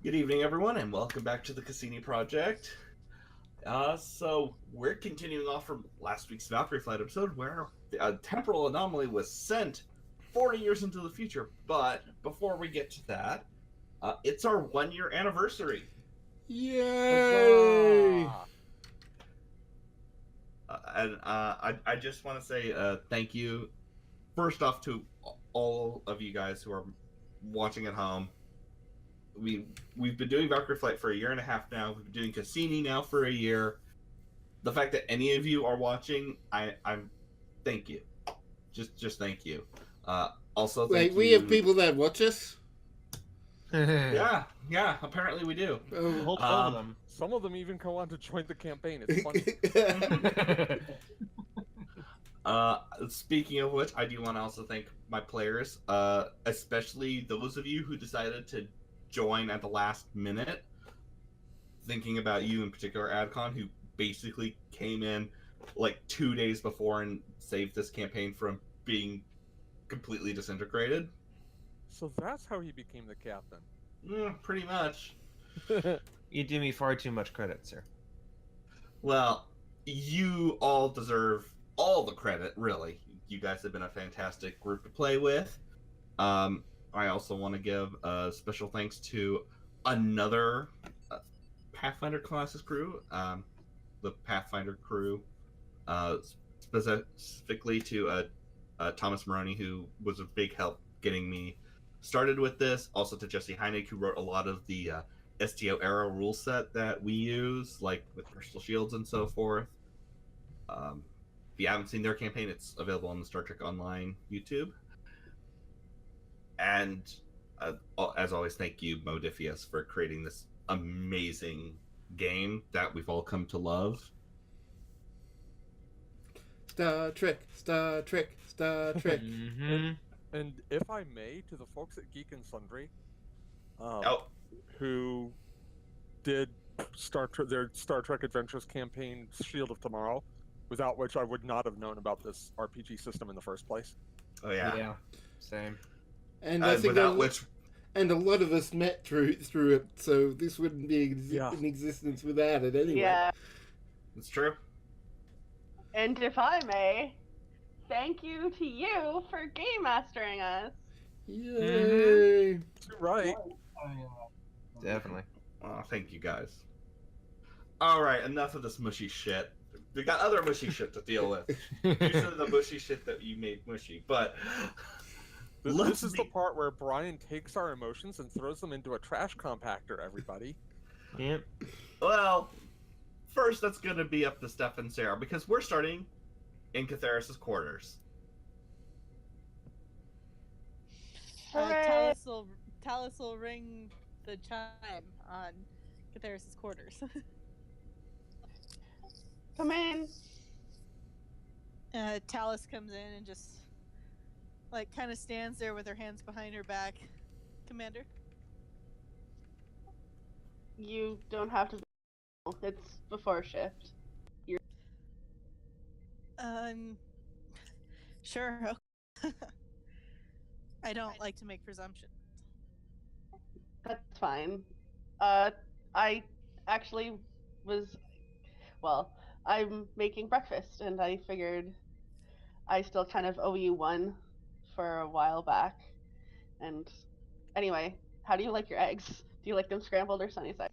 Good evening, everyone, and welcome back to the Cassini Project. So we're continuing off from last week's Valkyrie flight episode, where a temporal anomaly was sent 40 years into the future. But before we get to that, it's our 1-year anniversary. Yay! I just want to say thank you, first off, to all of you guys who are watching at home. We've been doing Valkyrie Flight for 1.5 years now. We've been doing Cassini now for a year. The fact that any of you are watching, I'm thank you. Just thank you. Also, thank you. We have people that watch us. Yeah. Apparently we do. A whole 12 of them. Some of them even come on to join the campaign. It's funny. Speaking of which, I do want to also thank my players, especially those of you who decided to join at the last minute. Thinking about you in particular, Adcon, who basically came in like 2 days before and saved this campaign from being completely disintegrated. So that's how he became the captain. Pretty much. You do me far too much credit, sir. Well, you all deserve all the credit, really. You guys have been a fantastic group to play with. I also want to give special thanks to another Pathfinder-class crew, the Pathfinder crew, specifically to Thomas Maroney, who was a big help getting me started with this. Also to Jesse Heineck, who wrote a lot of the STO-era rule set that we use, like with crystal shields and so forth. If you haven't seen their campaign, it's available on the Star Trek Online YouTube. And as always, thank you, Modifius, for creating this amazing game that we've all come to love. Star Trek, Star Trek, Star Trek. And if I may, to the folks at Geek and Sundry, who did their Star Trek Adventures campaign, Shield of Tomorrow, without which I would not have known about this RPG system in the first place. Oh yeah. Yeah. Same. And I think and a lot of us met through it, so this wouldn't be in existence without it anyway. Yeah. It's true. And if I may, thank you to you for game mastering us. Yay! Right. Definitely. Oh, thank you guys. Alright, enough of this mushy shit. We got other mushy shit to deal with. These are the mushy shit that you made mushy, but this is the part where Brian takes our emotions and throws them into a trash compactor, everybody. Yep. Well, first that's going to be up to Steph and Sarah, because we're starting in Catheris' quarters. Talos will ring the chime on Catheris' quarters. Come in. Talos comes in and just kind of stands there with her hands behind her back. Commander? You don't have to. It's before shift. Sure. I don't like to make presumptions. That's fine. I actually I'm making breakfast, and I figured I still kind of owe you one for a while back. And anyway, how do you like your eggs? Do you like them scrambled or sunny side?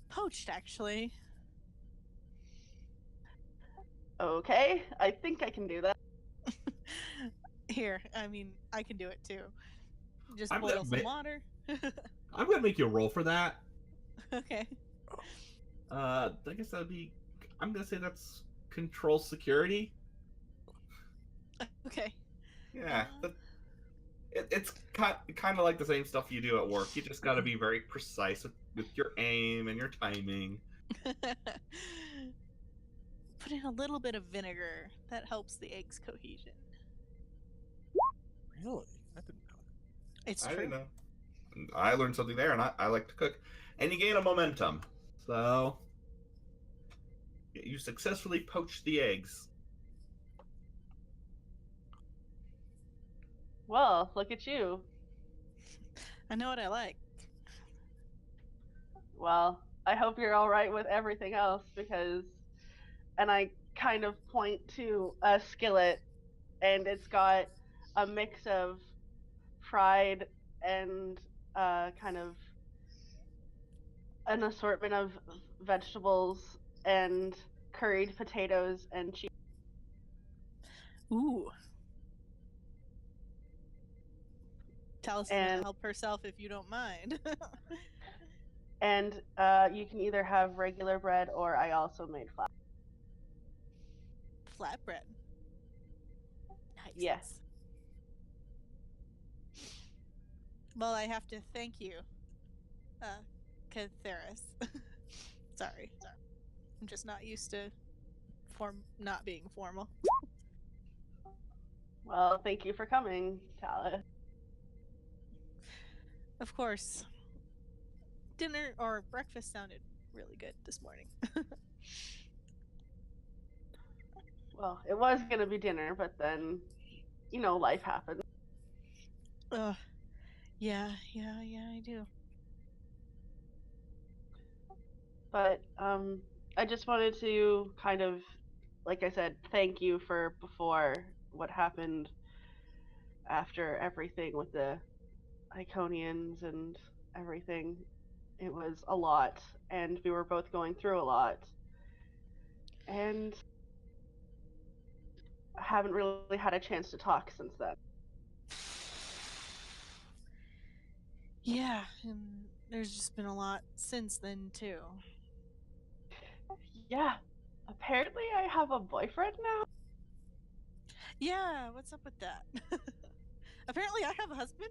Poached, actually. Okay, I think I can do that. Here, I can do it too. Just boil some water. I'm going to make you a roll for that. Okay. I guess that'd be... I'm going to say that's control security. Okay. Yeah. It's kind of like the same stuff you do at work. You just got to be very precise with your aim and your timing. Put in a little bit of vinegar. That helps the eggs' cohesion. Really? I didn't know. It's true. I didn't know. I learned something there, and I like to cook. And you gain a momentum. So you successfully poached the eggs. Well, look at you. I know what I like. Well, I hope you're all right with everything else because, and I kind of point to a skillet, and it's got a mix of fried and kind of an assortment of vegetables and curried potatoes and cheese. Ooh. Talus is gonna help herself if you don't mind. And you can either have regular bread or I also made flat. Flatbread. Nice. Yes. Well, I have to thank you, Catheris. Sorry. I'm just not used to not being formal. Well, thank you for coming, Talus. Of course. Dinner or breakfast sounded really good this morning. Well, it was going to be dinner, but then, life happens. Yeah, I do. But I just wanted to kind of, like I said, thank you for before what happened after everything with the Iconians and everything. It was a lot, and we were both going through a lot. And I haven't really had a chance to talk since then. Yeah, and there's just been a lot since then, too. Yeah, apparently I have a boyfriend now. Yeah, what's up with that? Apparently I have a husband?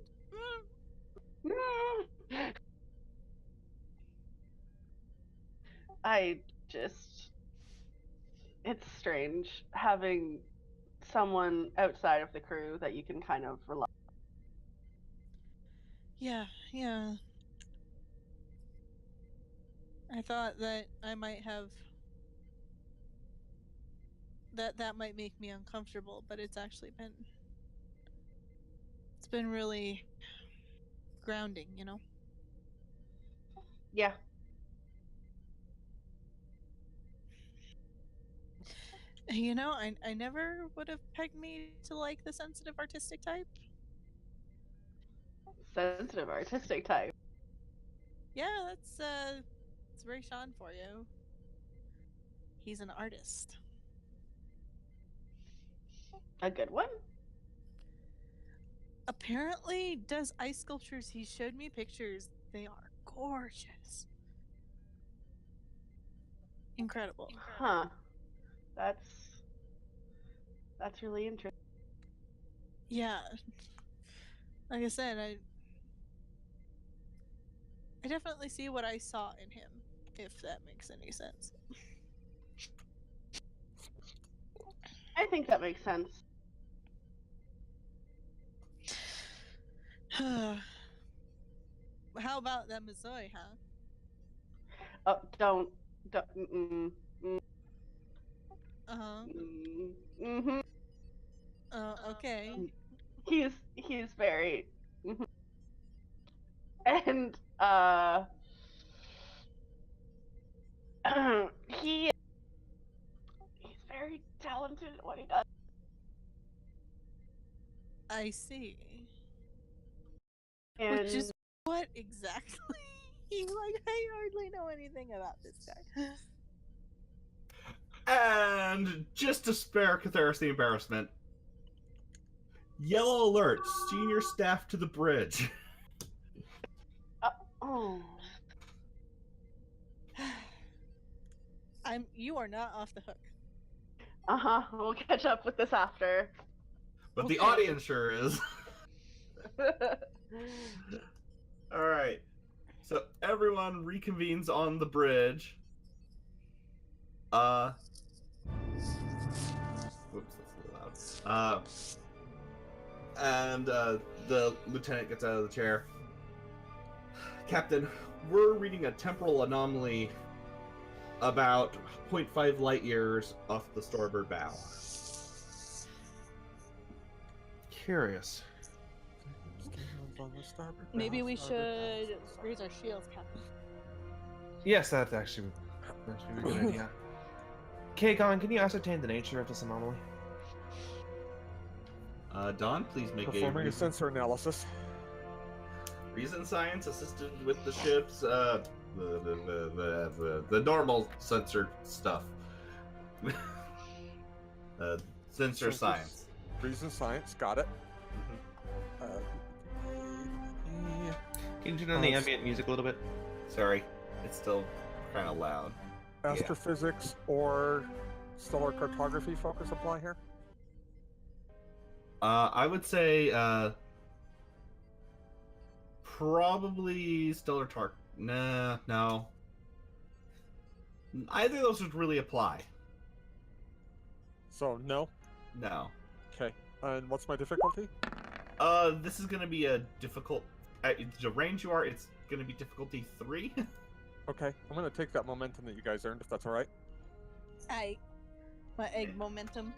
It's strange having someone outside of the crew that you can kind of rely on. Yeah. I thought that I might have that might make me uncomfortable, but it's actually been really grounding, Yeah. I never would have pegged me to like the sensitive artistic type. Sensitive artistic type. Yeah, it's Ray Sean for you. He's an artist. A good one? Apparently does ice sculptures. He showed me pictures. They are gorgeous. Incredible. Huh. That's really interesting. Yeah. Like I said, I definitely see what I saw in him, if that makes any sense. I think that makes sense. How about that Missouri, huh? Oh, don't. Uh-huh. Mm-hmm. Okay. He's very. And he's very talented at what he does. I see. And which is what exactly? Like, I hardly know anything about this guy. And just to spare Catheris the embarrassment, yellow alert, senior staff to the bridge. Oh. You are not off the hook. Uh-huh. We'll catch up with this after. But Okay. the audience sure is. Alright. So everyone reconvenes on the bridge. Whoops, that's a little loud. And the lieutenant gets out of the chair. Captain, we're reading a temporal anomaly about 0.5 light years off the starboard bow. Curious. Maybe we should raise our shields, Captain. Yes, that's actually a good idea. Kagon, can you ascertain the nature of this anomaly? Don, please make Performing a a sensor analysis. reason science assisted with the ship's the normal sensor stuff. Sensor science. Reason science, got it. Can you turn on the ambient music a little bit? Sorry, it's still kind of loud. Astrophysics or stellar cartography focus apply here? I would say probably stellar tark. Nah, no. Either of those would really apply. So no. No. Okay. And what's my difficulty? This is gonna be a difficult. The range you are, it's gonna be difficulty 3. Okay, I'm gonna take that momentum that you guys earned, if that's all right. My egg momentum.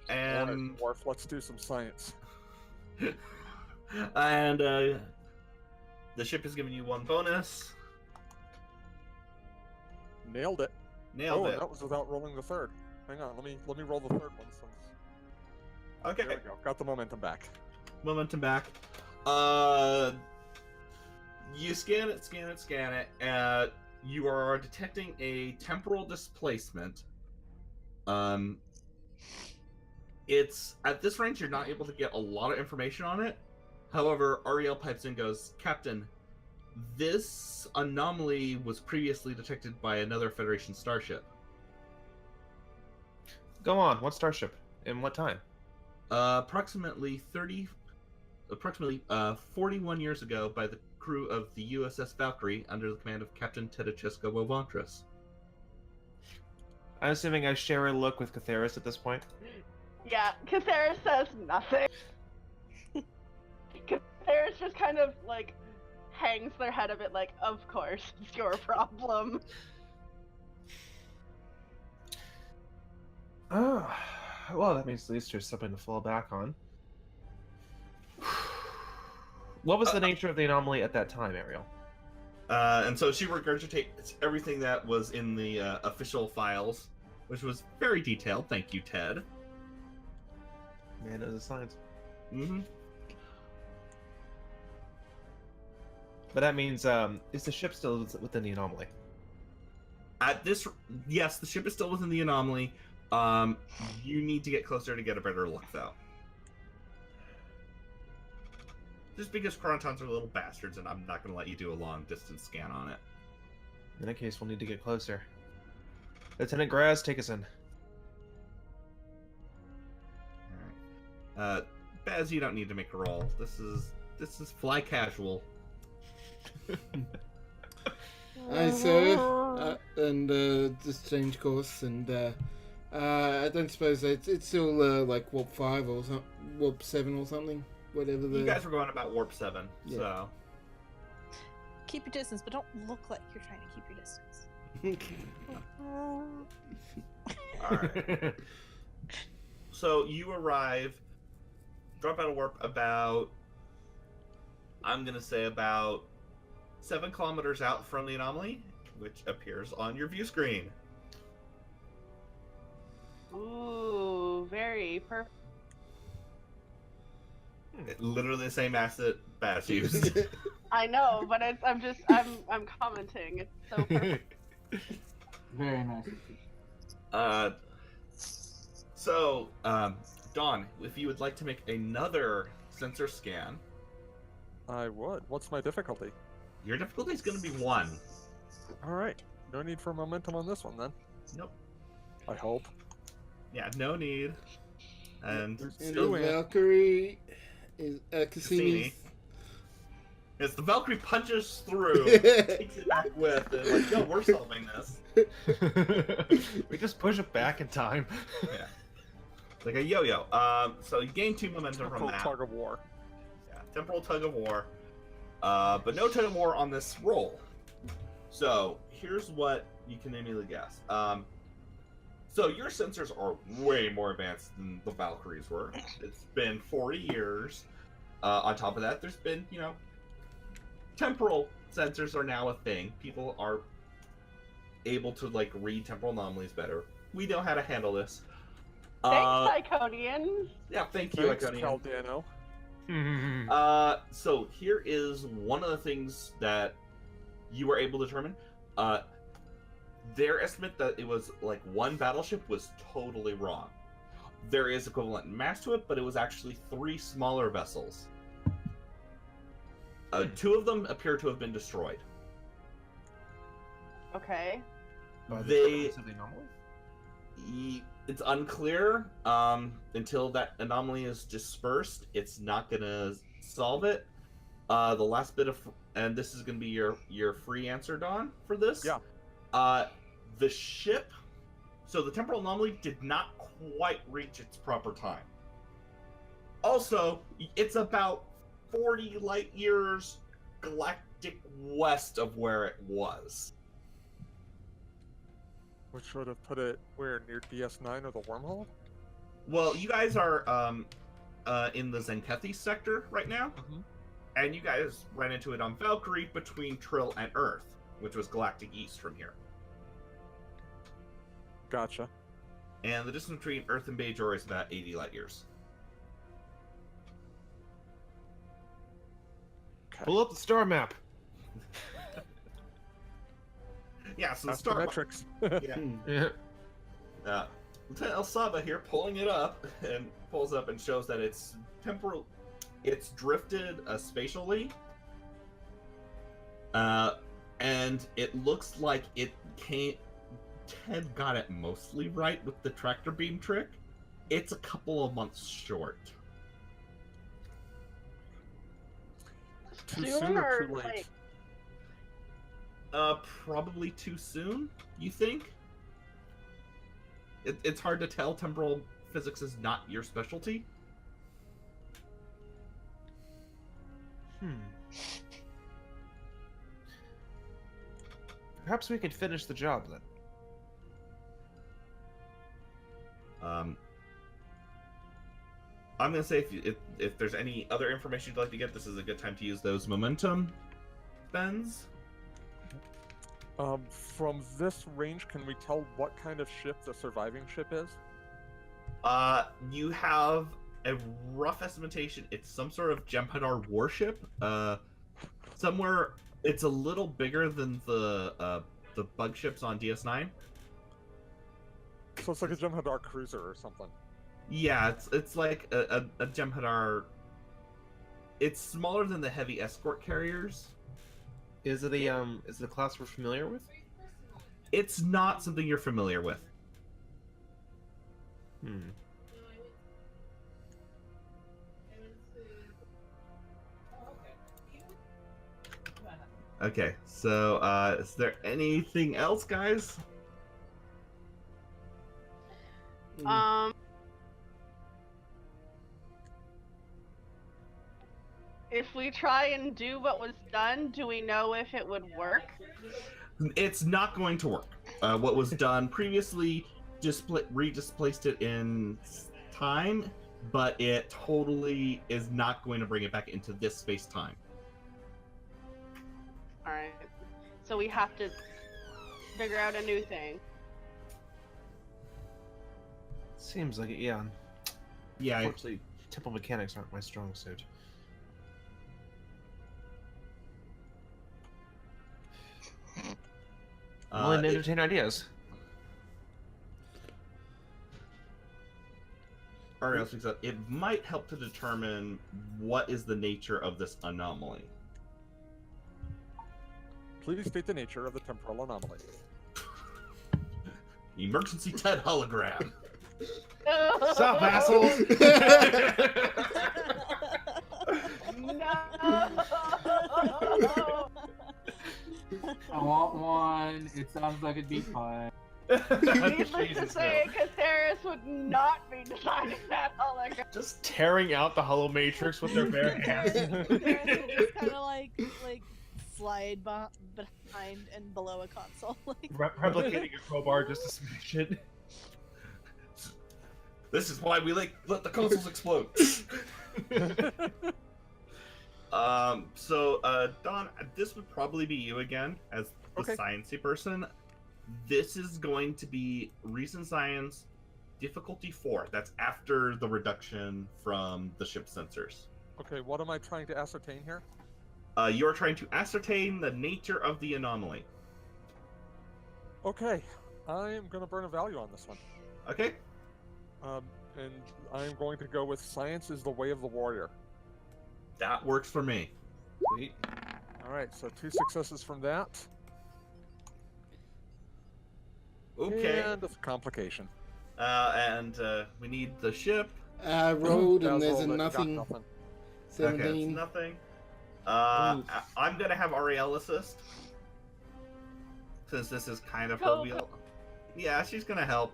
And Worf, let's do some science. and the ship is giving you 1 bonus. Nailed it. Nailed it. That was without rolling the third. Hang on, let me roll the third one. Since... Okay. There we go. Got the momentum back. Momentum back. You scan it. You are detecting a temporal displacement. It's at this range you're not able to get a lot of information on it. However, Ariel pipes in and goes, Captain, this anomaly was previously detected by another Federation starship. Go on. What starship? And what time? Approximately 41 years ago by the crew of the USS Valkyrie under the command of Captain Tedachesco Wovantris. I'm assuming I share a look with Catheris at this point. Yeah, Cassera says nothing. Cassera just kind of like hangs their head a bit like, of course, it's your problem. Oh, well, that means at least there's something to fall back on. What was the nature of the anomaly at that time, Ariel? And so she regurgitates everything that was in the official files, which was very detailed. Thank you, Ted. Man, it was a science. Mm-hmm. But that means, is the ship still within the anomaly? Yes, the ship is still within the anomaly. You need to get closer to get a better look, though. Just because Chronotons are little bastards, and I'm not going to let you do a long-distance scan on it. In that case, we'll need to get closer. Lieutenant Graz, take us in. Alright. Baz, you don't need to make a roll. This is fly casual. Aye, sir. And just change course, and I don't suppose it's still like warp 5 or warp 7 or something. Whatever the... You guys were going about warp 7, Yeah. so... Keep your distance, but don't look like you're trying to keep your distance. Alright. So you arrive, drop out of warp about, I'm going to say about 7 kilometers out from the anomaly, which appears on your view screen. Ooh, very perfect. Literally the same asset Baz used. I know, but I'm commenting. It's so perfect. Very nice. So, Dawn, if you would like to make another sensor scan, I would. What's my difficulty? your difficulty is going to be 1. All right. No need for momentum on this one, then. Nope. I hope. Yeah, no need. And And still the Valkyrie is Cassini. Cassini. As the Valkyrie punches through, takes it back with, and like, yo, we're solving this. We just push it back in time. Yeah. Like a yo-yo. So you gain 2 momentum from Temporal that. tug of war. Yeah, temporal tug of war. But no tug of war on this roll. So here's what you can immediately guess. So your sensors are way more advanced than the Valkyries were. It's been 40 years. On top of that, there's been, temporal sensors are now a thing. People are able to like read temporal anomalies better. We know how to handle this. Thanks, Iconians. Yeah, thank you, Thanks, Iconian. Caldano. So here is one of the things that you were able to determine. Their estimate that it was like one battleship was totally wrong. There is equivalent mass to it, but it was actually 3 smaller vessels. 2 of them appear to have been destroyed. Okay. They. It's unclear until that anomaly is dispersed. It's not gonna solve it. The last bit of, and this is gonna be your free answer, Don, for this. Yeah. The ship. So the temporal anomaly did not quite reach its proper time. Also, it's about 40 light years galactic west of where it was. Which would have put it where, near DS9 or the wormhole? Well, you guys are in the Zenkethi sector right now, and you guys ran into it on Valkyrie between Trill and Earth, which was galactic east from here. Gotcha. And the distance between Earth and Bajor is about 80 light years. Okay. Pull up the star map. Yeah, so That's the star metrics. Yeah. Yeah. Lieutenant El Saba here pulling it up and pulls up and shows that it's temporal. It's drifted spatially. And it looks like it came. Ted got it mostly right with the tractor beam trick. It's a couple of months short. Too soon or too late? Like, Probably too soon, you think? It's hard to tell. Temporal physics is not your specialty. Perhaps we could finish the job then. I'm gonna say if there's any other information you'd like to get, this is a good time to use those momentum spends. From this range, can we tell what kind of ship the surviving ship is? You have a rough estimation. It's some sort of Jem'Hadar warship. Somewhere it's a little bigger than the bug ships on DS9. So it's like a Jem'Hadar cruiser or something. Yeah, it's like a Jem'Hadar. It's smaller than the heavy escort carriers. Is it the class we're familiar with? It's not something you're familiar with. Okay, so is there anything else, guys? If we try and do what was done, do we know if it would work? It's not going to work. What was done previously redisplaced it in time, but it totally is not going to bring it back into this space-time. Alright. So we have to figure out a new thing. Seems like it, yeah. Yeah. Unfortunately, temple mechanics aren't my strong suit. I'm willing to entertain ideas. Ariel speaks up. It might help to determine what is the nature of this anomaly. Please state the nature of the temporal anomaly. Emergency TED hologram. Stop, assholes! No! I want one. It sounds like it'd be fun. Needless to Jesus, say, Caceres would not be designing that hologram. Just tearing out the hollow matrix with their bare hands. Just kind of like slide behind and below a console. Replicating a crowbar just to smash it. This is why we let the consoles explode. Don, this would probably be you again as the Okay. sciencey person. This is going to be Reason Science difficulty 4. That's after the reduction from the ship sensors. Okay, what am I trying to ascertain here? You are trying to ascertain the nature of the anomaly. Okay, I am going to burn a value on this one. Okay? And I am going to go with science is the way of the warrior. That works for me. Sweet. All right, so 2 successes from that. Okay. And a complication. We need the ship. Rolled, and That was there's all a that got nothing. Okay, 17. it's nothing. Oof. I'm gonna have Ariel assist. Since this is kind of her Go, wheel. Yeah, she's gonna help.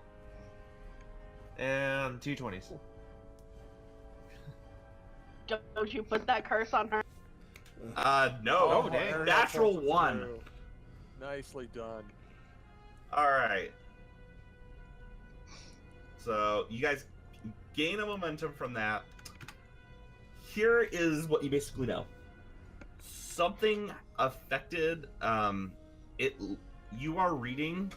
And 2 20s. Don't you put that curse on her? No. Oh, dang. Ariel Natural pulls it 1. through. Nicely done. Alright. So, you guys gain a momentum from that. Here is what you basically know. Something affected, you are reading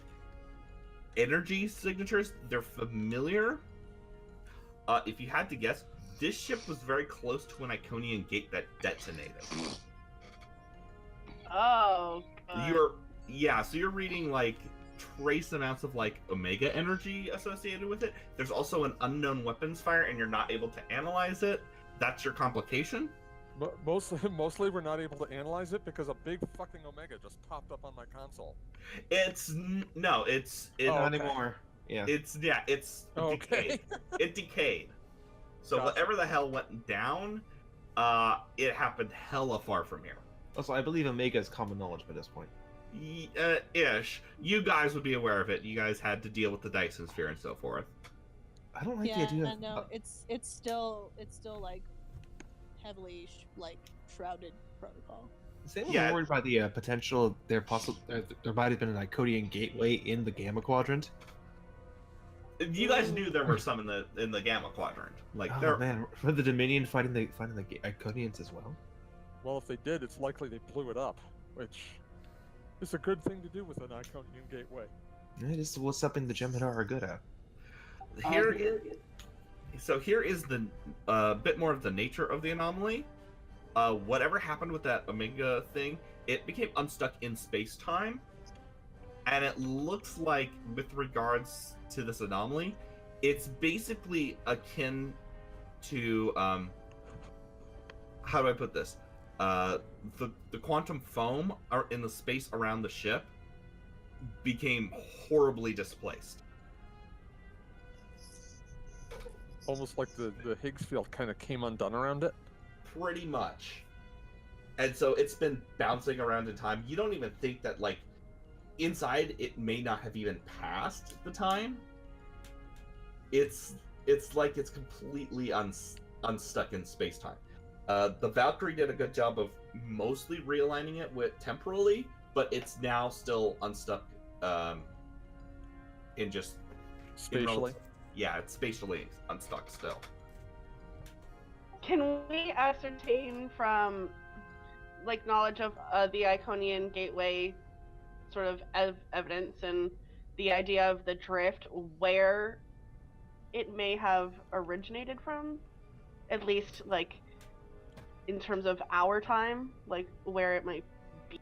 energy signatures. They're familiar. If you had to guess, this ship was very close to an Iconian gate that detonated. Oh. So you're reading like trace amounts of like Omega energy associated with it. There's also an unknown weapons fire, and you're not able to analyze it. That's your complication. But mostly we're not able to analyze it because a big fucking Omega just popped up on my console. It's Not okay. anymore. Yeah. It's Okay. decayed. It decayed. So Gotcha. whatever the hell went down, it happened hella far from here. Also, I believe Omega is common knowledge by this point. Ish. You guys would be aware of it. You guys had to deal with the Dyson sphere and so forth. I don't like the Yeah, idea I of. know. It's still like heavily like shrouded protocol. Same Yeah. worried by the potential there might have been an Iconian gateway in the Gamma Quadrant. You guys knew there were some in the Gamma Quadrant. Like Oh there. man, for the Dominion fighting the Iconians as well. Well, if they did, it's likely they blew it up, which is a good thing to do with an Iconian gateway. Yeah, this is what's something the Jem'Hadar are good at. Here is the bit more of the nature of the anomaly. Whatever happened with that Omega thing, it became unstuck in space-time, and it looks like, with regards to this anomaly, it's basically akin to how do I put this? The quantum foam in the space around the ship became horribly displaced. Almost like the Higgs field kind of came undone around it. Pretty much. And so it's been bouncing around in time. You don't even think that, like, inside it may not have even passed the time. It's like it's completely unstuck in space-time. The Valkyrie did a good job of mostly realigning it with temporally, but it's now still unstuck in just... Spatially. Yeah, it's spatially unstuck still. Can we ascertain from, like, knowledge of the Iconian gateway sort of evidence and the idea of the drift where it may have originated from? At least, like, in terms of our time, like, where it might be.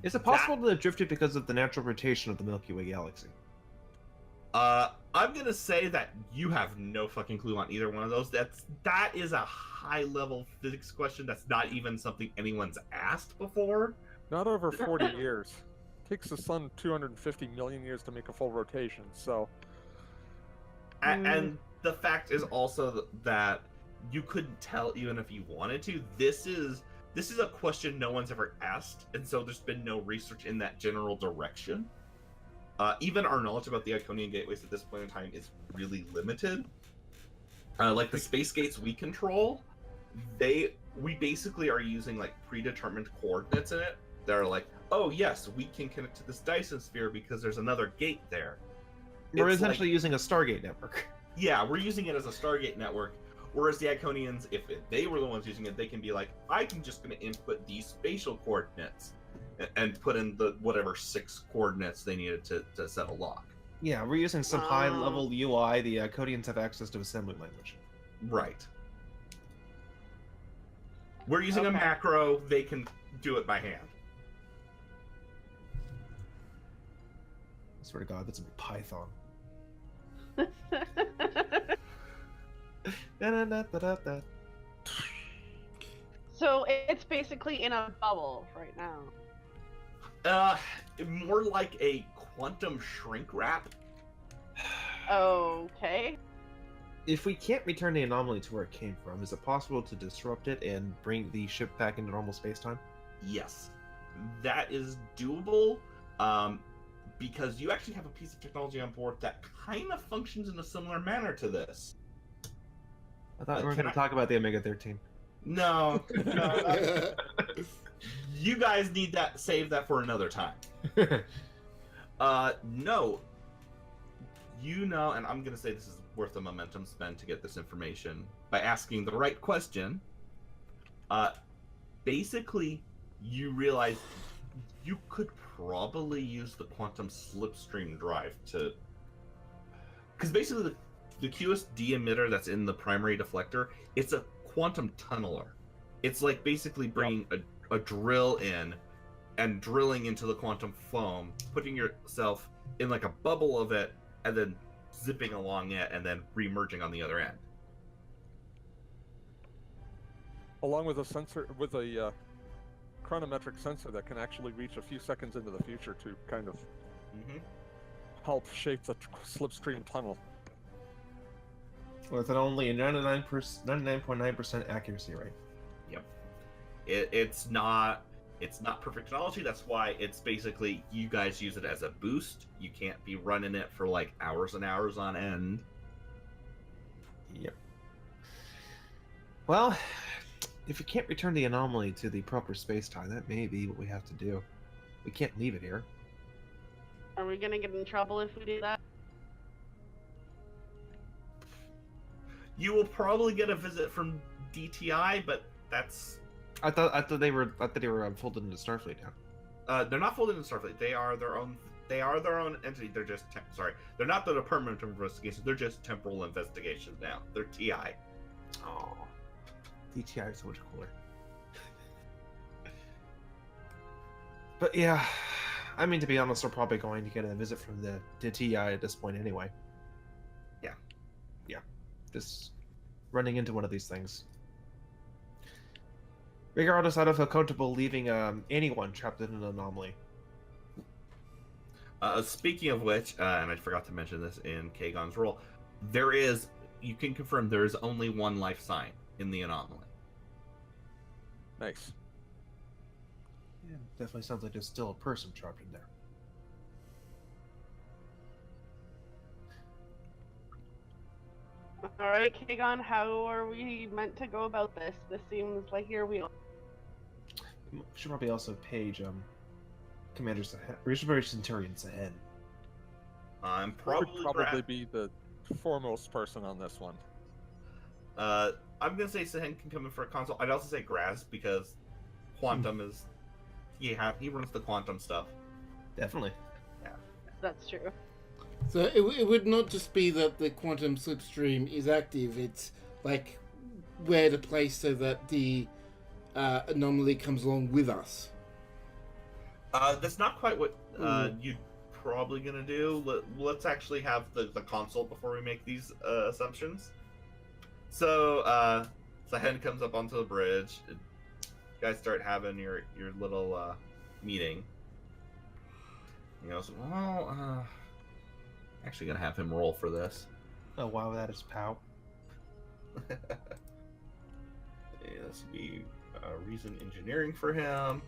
Is it possible to drift it because of the natural rotation of the Milky Way galaxy? I'm gonna say that you have no fucking clue on either one of those. That is a high-level physics question. That's not even something anyone's asked before. Not over 40 years. Takes the sun 250 million years to make a full rotation, so... And the fact is also that you couldn't tell even if you wanted to. This is a question no one's ever asked, and so there's been no research in that general direction. Even our knowledge about the Iconian gateways at this point in time is really limited. Like the space gates we control, we basically are using like predetermined coordinates in it. That are like, oh yes, we can connect to this Dyson sphere because there's another gate there. We're It's essentially using a Stargate network. Yeah, we're using it as a Stargate network. Whereas the Iconians, if they were the ones using it, they can be like, I'm just going to input these spatial coordinates and put in the whatever 6 coordinates they needed to set a lock. Yeah, we're using some high-level UI. The Codians have access to assembly language. Right. We're using a macro. They can do it by hand. I swear to God, that's a Python. Da-da-da-da-da-da. So it's basically in a bubble right now. More like a quantum shrink wrap. Okay. If we can't return the anomaly to where it came from, is it possible to disrupt it and bring the ship back into normal space-time? Yes, that is doable. Because you actually have a piece of technology on board that kind of functions in a similar manner to this. I thought we were going to talk about the Omega-13. No, no. You guys need that. Save that for another time. No. You know, and I'm going to say this is worth a momentum spend to get this information by asking the right question. Basically, you realize you could probably use the quantum slipstream drive to... Because basically the QSD emitter that's in the primary deflector, it's a quantum tunneler. It's like basically bringing a drill in and drilling into the quantum foam, putting yourself in like a bubble of it, and then zipping along it, and then re-merging on the other end. Along with a sensor, with a chronometric sensor that can actually reach a few seconds into the future to kind of help shape the slipstream tunnel. With an only 99.9% accuracy rate. Yep. It's not perfect technology. That's why it's basically you guys use it as a boost. You can't be running it for like hours and hours on end. Yep. Well, if we can't return the anomaly to the proper space-time, that may be what we have to do. We can't leave it here. Are we gonna get in trouble if we do that? You will probably get a visit from DTI, but that's... I thought they were folded into Starfleet now. They're not folded into Starfleet. They are their own. They are their own entity. They're just sorry. They're not the Department of Investigation. They're just temporal investigations now. They're TI. Oh, DTI is so much cooler. But yeah, I mean, to be honest, we're probably going to get a visit from the TI at this point anyway. Yeah, just running into one of these things. Regardless, I don't feel comfortable leaving anyone trapped in an anomaly. Speaking of which, and I forgot to mention this in Kagon's role, you can confirm there is only one life sign in the anomaly. Nice. Yeah, definitely sounds like there's still a person trapped in there. Alright, Kagon, how are we meant to go about this? This seems like your wheel. We should probably also page Commander Sahen. We should probably Centurion Sahen. I'm Would probably probably be the foremost person on this one. I'm gonna say Sahen can come in for a console. I'd also say Graz because Quantum is he runs the quantum stuff. Definitely. That's true. So it would not just be that the quantum slipstream is active, it's like where to place so that the anomaly comes along with us. That's not quite what you're probably gonna do. Let's actually have the consult before we make these assumptions. So Sahen comes up onto the bridge. You guys start having your little meeting. He goes, well, actually gonna have him roll for this. Oh wow, that is POW. Yeah, this would be reason engineering for him.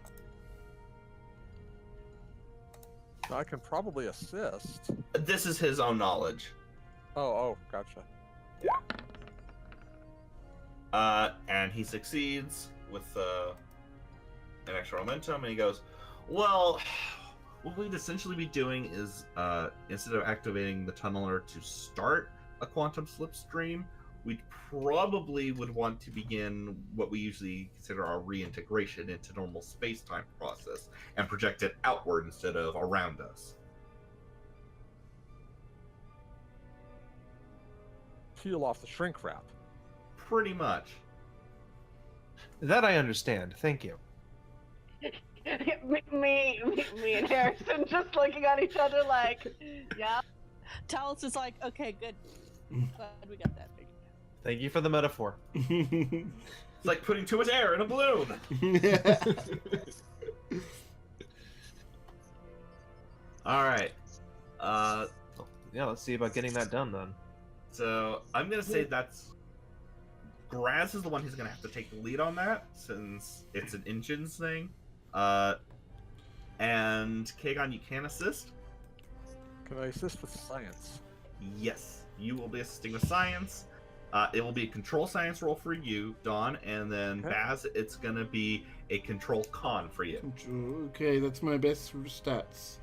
I can probably assist. This is his own knowledge. Oh, gotcha. And he succeeds with an extra momentum, and he goes, well, what we'd essentially be doing is, instead of activating the tunneler to start a quantum slipstream, we probably would want to begin what we usually consider our reintegration into normal space-time process and project it outward instead of around us. Peel off the shrink wrap. Pretty much. That I understand. Thank you. me and Harrison just looking at each other like, yeah. Talus is like, okay, good. Glad we got that figured out. Thank you for the metaphor. It's like putting too much air in a balloon. All right. Yeah, let's see about getting that done then. So I'm gonna say that's Graz is the one who's gonna have to take the lead on that since it's an engines thing. And Kagon, you can assist. Can I assist with science? Yes, you will be assisting with science. It will be a control science roll for you, Dawn, and then Okay. Baz, it's gonna be a control con for you. Okay, that's my best stats.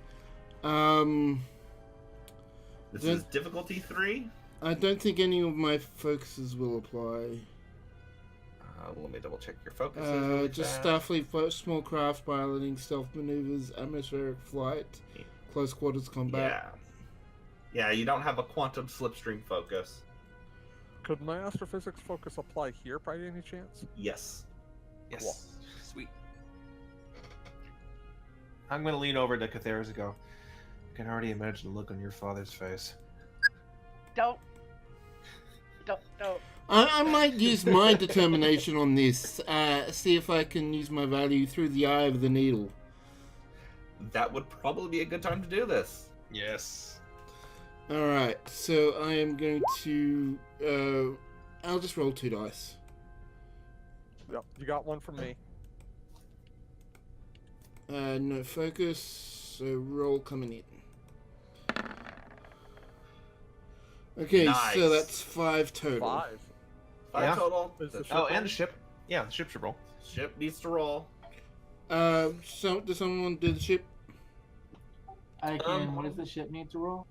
This Then- is difficulty 3. I don't think any of my focuses will apply. Let me double check your focuses. really Just fast. Starfleet, small craft, piloting, stealth maneuvers, atmospheric flight, close quarters combat. Yeah, you don't have a quantum slipstream focus. Could my astrophysics focus apply here by any chance? Yes. Yes. Cool. Sweet. I'm gonna lean over to Catheris and go, I can already imagine the look on your father's face. Don't. I might use my determination on this. See if I can use my value through the eye of the needle. That would probably be a good time to do this. Yes. Alright, so I am going to... I'll just roll 2 dice. Yep, you got one from me. No focus, so roll coming in. Okay, Nice. so that's 5 total. 5. 5 Yeah. total. Is the The ship Oh, roll? and the ship. Yeah, the ship should roll. ship needs to roll. So does someone do the ship? I can. What does the ship need to roll?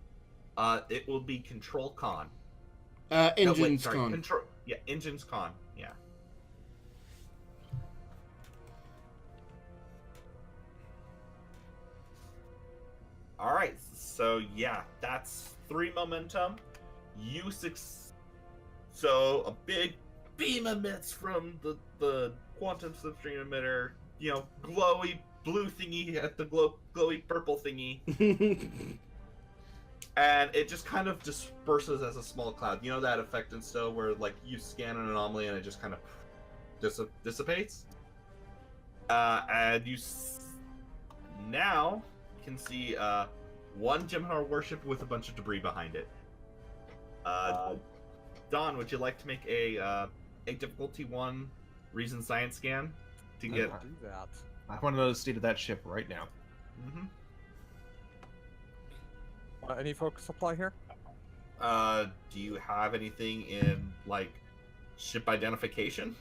It will be control con. Engines sorry, con. Control. Yeah, engines con. Yeah. All right. So yeah, that's 3 momentum. You So a big beam emits from the quantum slipstream emitter. You know, glowy blue thingy at the glowy purple thingy. And it just kind of disperses as a small cloud. You know that effect in STO where like you scan an anomaly and it just kind of dissipates? And you now can see one Gemini warship with a bunch of debris behind it. Don, would you like to make a difficulty 1 reason science scan to get? Do that. I want to know the state of that ship right now. Mhm. Any focus apply here? Do you have anything in like ship identification?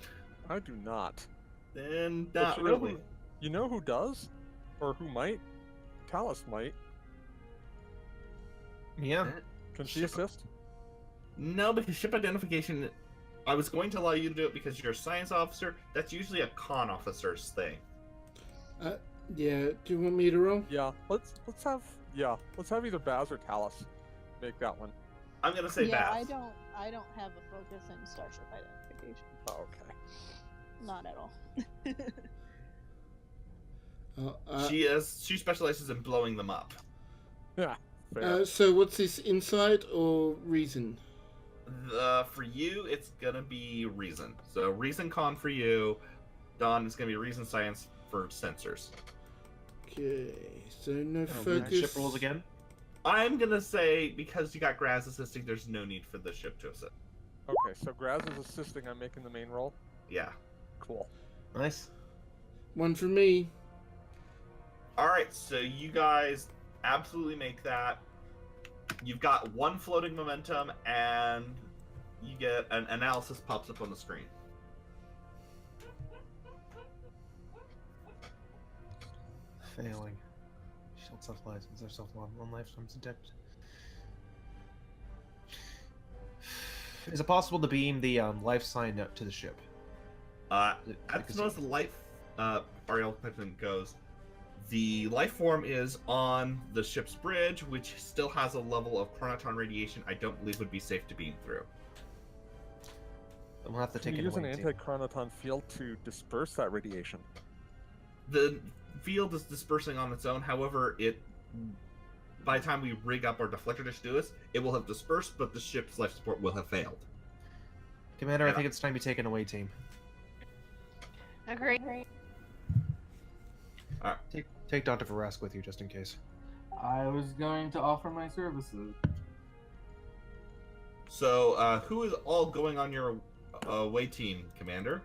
I do not. Then But not you know really. who- you know who does? Or who might? Talus might. Yeah. Can she Ship- assist? No, because ship identification, I was going to allow you to do it because you're a science officer. That's usually a con officer's thing. Yeah, do you want me to roll? Yeah. Let's have either Baz or Talus make that one. I'm gonna say yeah, Bath. I don't have a focus in starship identification. Oh, okay. Not at all. She specializes in blowing them up. Yeah. Fair. So what's this, insight or reason? For you, it's gonna be reason. So reason con for you. Don is gonna be reason science for sensors. Okay, so no Oh, focus. Ship rolls again. I'm gonna say because you got Graz assisting, there's no need for the ship to assist. Okay, so Graz is assisting. I'm making the main roll. Yeah. Cool. Nice. 1 for me. All right, so you guys absolutely make that. You've got 1 floating momentum, and you get an analysis pops up on the screen. Failing. Shield self-license or self-log. 1 lifetime's adept. Is it possible to beam the life sign up to the ship? As far as the life Ariel Pittman goes, the life form is on the ship's bridge, which still has a level of chronoton radiation I don't believe would be safe to beam through. Then we'll have to Can take you use an away, too. anti-chronoton field to disperse that radiation? The field is dispersing on its own, however, by the time we rig up our deflector dish to do this, it will have dispersed, but the ship's life support will have failed. Commander, I think it's time to take an away team. Agreed. Take Dr. Verask with you, just in case. I was going to offer my services. So, who is all going on your away team, Commander?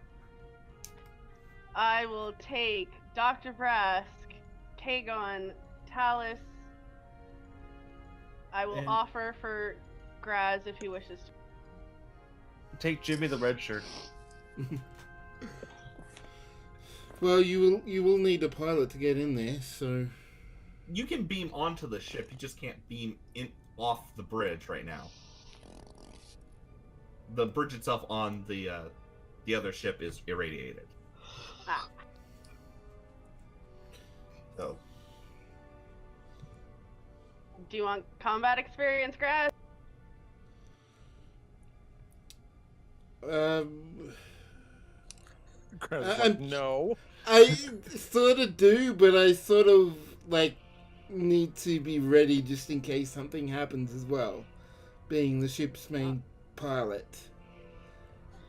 I will take Dr. Brask, Kagon, Talus. I will And- offer for Graz if he wishes to. Take Jimmy the red shirt. Well, you will need a pilot to get in there, so You can beam onto the ship, you just can't beam in off the bridge right now. The bridge itself on the other ship is irradiated. Ah. So, Do you want combat experience, Graz? No. I sort of do, but I sort of like need to be ready just in case something happens as well, being the ship's main pilot.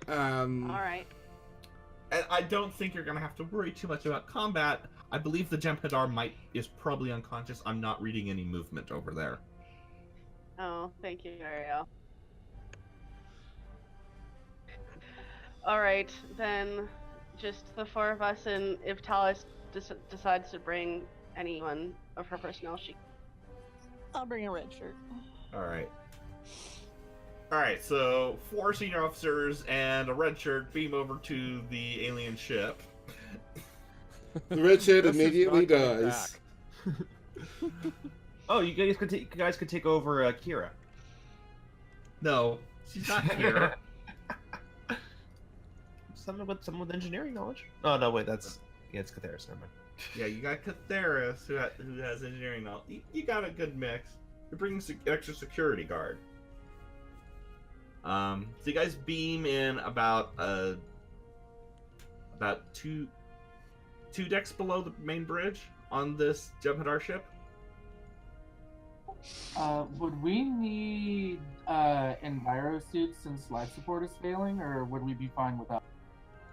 All right. and I don't think you're gonna have to worry too much about combat. I believe the Jem'Hadar is probably unconscious. I'm not reading any movement over there. Oh, thank you, Ariel. All right, then just the four of us, and if Talus decides to bring anyone of her personnel, she. I'll bring a red shirt. Alright, so 4 senior officers and a red shirt beam over to the alien ship. The red shirt This is immediately not coming dies. back. Oh, you guys could take over Kira. No, she's not here. Someone with engineering knowledge. Oh no, wait, it's Catheris. Never mind. Yeah, you got Catheris, who has engineering knowledge. You got a good mix. You're bringing extra security guard. So you guys beam in about two decks below the main bridge on this Jem'Hadar ship. Would we need enviro suits since life support is failing, or would we be fine without?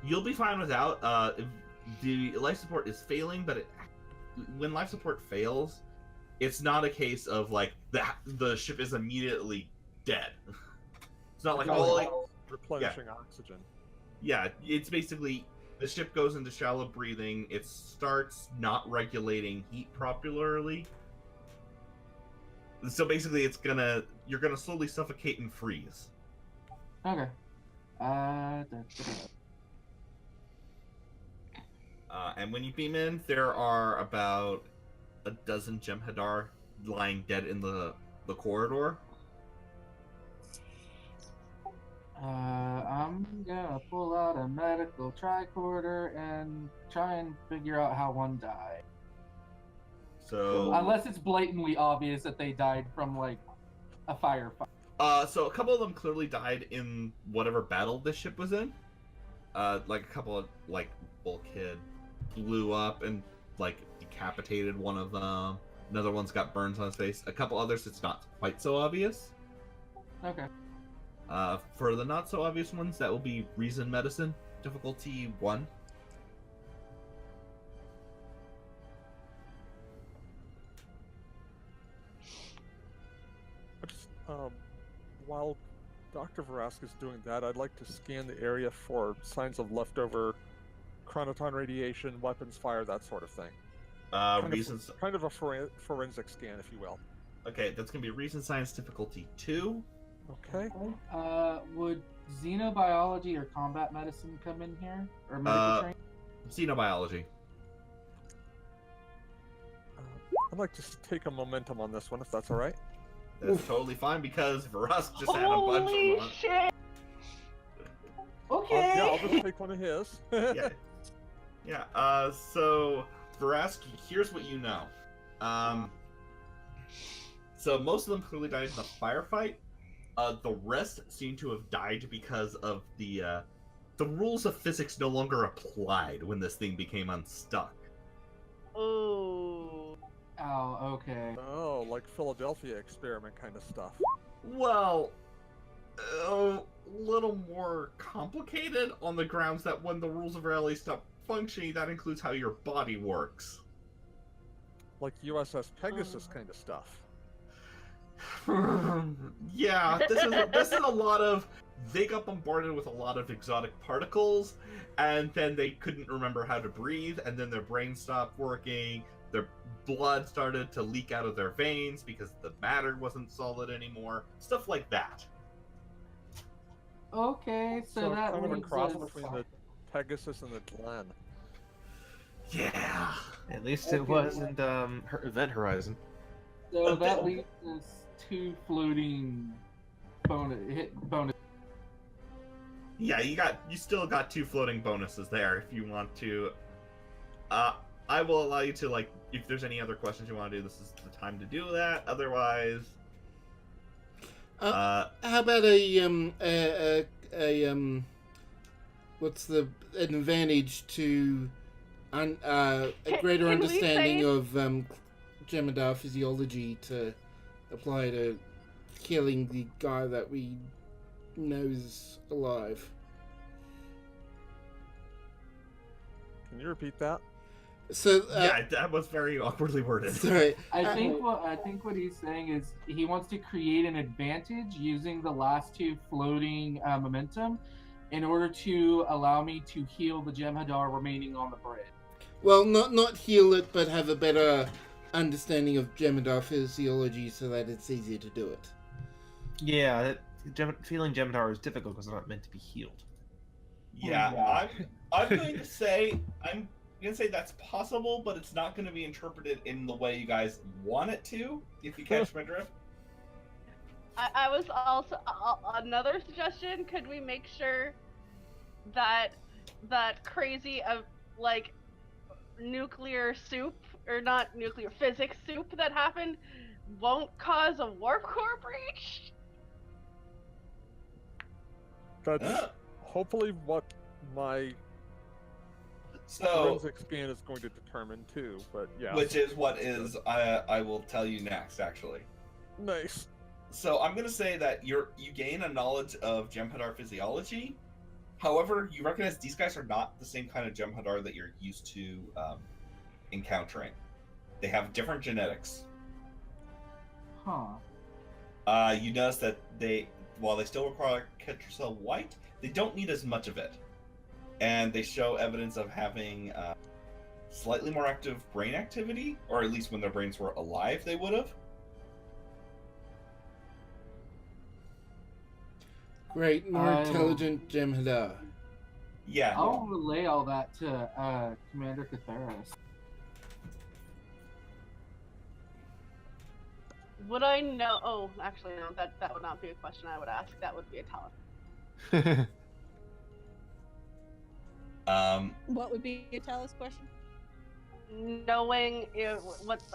You'll be fine without. If the life support is failing, but when life support fails, it's not a case of like the ship is immediately dead. It's not like Replenishing oxygen. Yeah, it's basically the ship goes into shallow breathing. It starts not regulating heat properly. So basically, you're gonna slowly suffocate and freeze. Okay. And when you beam in, there are about a dozen Jem'Hadar lying dead in the corridor. I'm gonna pull out a medical tricorder and try and figure out how one died. So, Unless it's blatantly obvious that they died from like a firefight. so a couple of them clearly died in whatever battle this ship was in. Like a couple of bulkhead blew up and decapitated one of them. Another one's got burns on his face. A couple others, it's not quite so obvious. Okay. For the not so obvious ones, that will be Reason Medicine, difficulty 1. While Dr. Verask is doing that, I'd like to scan the area for signs of leftover chronoton radiation, weapons fire, that sort of thing. Reasons. Kind of a forensic scan, if you will. Okay, that's gonna be Reason Science difficulty 2. Okay. Would xenobiology or combat medicine come in here, or medical training? Xenobiology. I'd like to take a momentum on this one, if that's all right. That's totally fine because Verusk just had a bunch Holy of them. shit! Yeah, I'll just take one of his. Yeah. Yeah. So Verask, here's what you know. So most of them clearly died in the firefight. The rest seem to have died because of the rules of physics no longer applied when this thing became unstuck. Ooh. Oh, okay. Oh, like Philadelphia experiment kind of stuff. Well, a little more complicated on the grounds that when the rules of reality stop functioning, that includes how your body works. Like USS Pegasus kind of stuff. Yeah, this is a lot of they got bombarded with a lot of exotic particles, and then they couldn't remember how to breathe, and then their brain stopped working. Their blood started to leak out of their veins because the matter wasn't solid anymore. Stuff like that. Okay, so that kind of a leaves cross us- between the Pegasus and the Glen. Yeah. At least it wasn't her Event Horizon. So that leaves us 2 floating bonus. Yeah, you still got 2 floating bonuses there if you want to. I will allow you to, like, if there's any other questions you want to do, this is the time to do that. Otherwise, How about what's an advantage to a greater Can we understanding say- of Jemadar physiology to apply to killing the guy that we know is alive? Can you repeat that? So yeah, that was very awkwardly worded. sorry. I think what he's saying is he wants to create an advantage using the last 2 floating momentum in order to allow me to heal the Jem'Hadar remaining on the bridge. Well, not heal it, but have a better understanding of Jemadar physiology so that it's easier to do it. Yeah, feeling Jem'Hadar is difficult because they're not meant to be healed. Yeah, I'm going to say that's possible, but it's not going to be interpreted in the way you guys want it to. If you catch my drift. I was also another suggestion. Could we make sure that that crazy of like nuclear soup or not nuclear physics soup that happened won't cause a warp core breach? That's hopefully what my forensic scan is going to determine too. But yeah, Which is what is I will tell you next, actually. nice. So I'm gonna say that you gain a knowledge of Jem'Hadar physiology. However, you recognize these guys are not the same kind of Jem'Hadar that you're used to encountering. They have different genetics. Huh. You notice that while they still require Ketracel white, they don't need as much of it. And they show evidence of having slightly more active brain activity, or at least when their brains were alive, they would have. Great, more intelligent Jem'Hadar. Yeah. I'll relay all that to Commander Catheris. Would I know? Oh, actually, no. That would not be a question I would ask. That would be a talent. What would be a Talus question? Knowing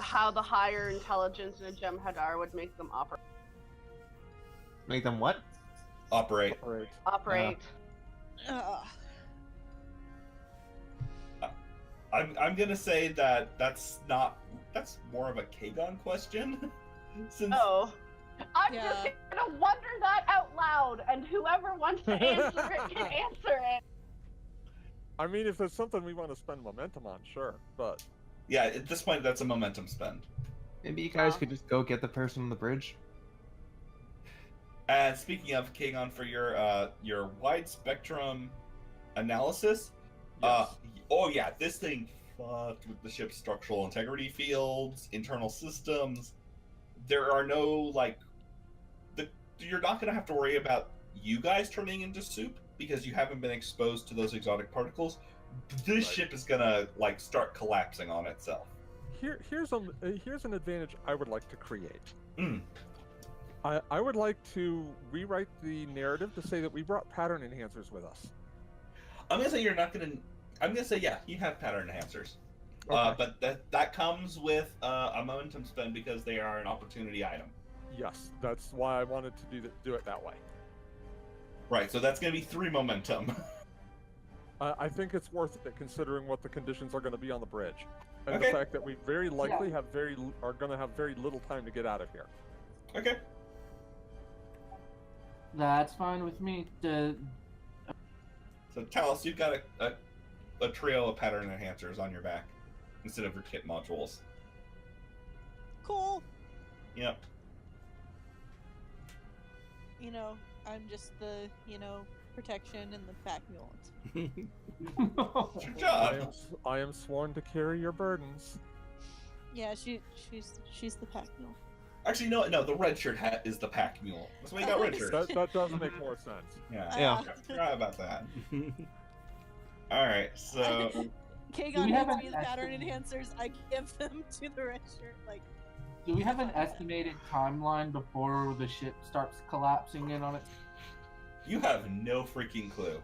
how the higher intelligence in a Jem'Hadar would make them operate. Make them what? Operate. Operate. I'm gonna say that's more of a Kagon question. Since I'm just gonna wonder that out loud, and whoever wants to answer it can answer it. I mean, if there's something we want to spend momentum on, sure, but yeah, at this point, that's a momentum spend. Maybe you guys could just go get the person on the bridge. And speaking of Kagon, for your wide spectrum analysis, yes. This thing fucked with the ship's structural integrity fields, internal systems. There are no you're not gonna have to worry about you guys turning into soup because you haven't been exposed to those exotic particles. This ship is gonna start collapsing on itself. Here's an advantage I would like to create. Mm. I would like to rewrite the narrative to say that we brought pattern enhancers with us. I'm gonna say you're not gonna. I'm gonna say yeah, you have pattern enhancers, Okay. but that comes with a momentum spend because they are an opportunity item. Yes, that's why I wanted to do it that way. Right. So that's gonna be 3 momentum. I think it's worth it considering what the conditions are going to be on the bridge, and Okay. the fact that we very likely are going to have very little time to get out of here. Okay. That's fine with me. So Talos, you've got a trio of pattern enhancers on your back instead of your kit modules. Cool. Yep. You know, I'm just the, protection and the pack mules. It's your job. I am sworn to carry your burdens. Yeah, she's the pack mule. Actually, no. The red shirt hat is the pack mule. That's why you got red shirt. That does make more sense. Yeah. I forgot about that. All right. So. Kagon we have gives me an the pattern estimate? enhancers. I give them to the red shirt. Like, Do we have an estimated timeline before the ship starts collapsing in on it? You have no freaking clue.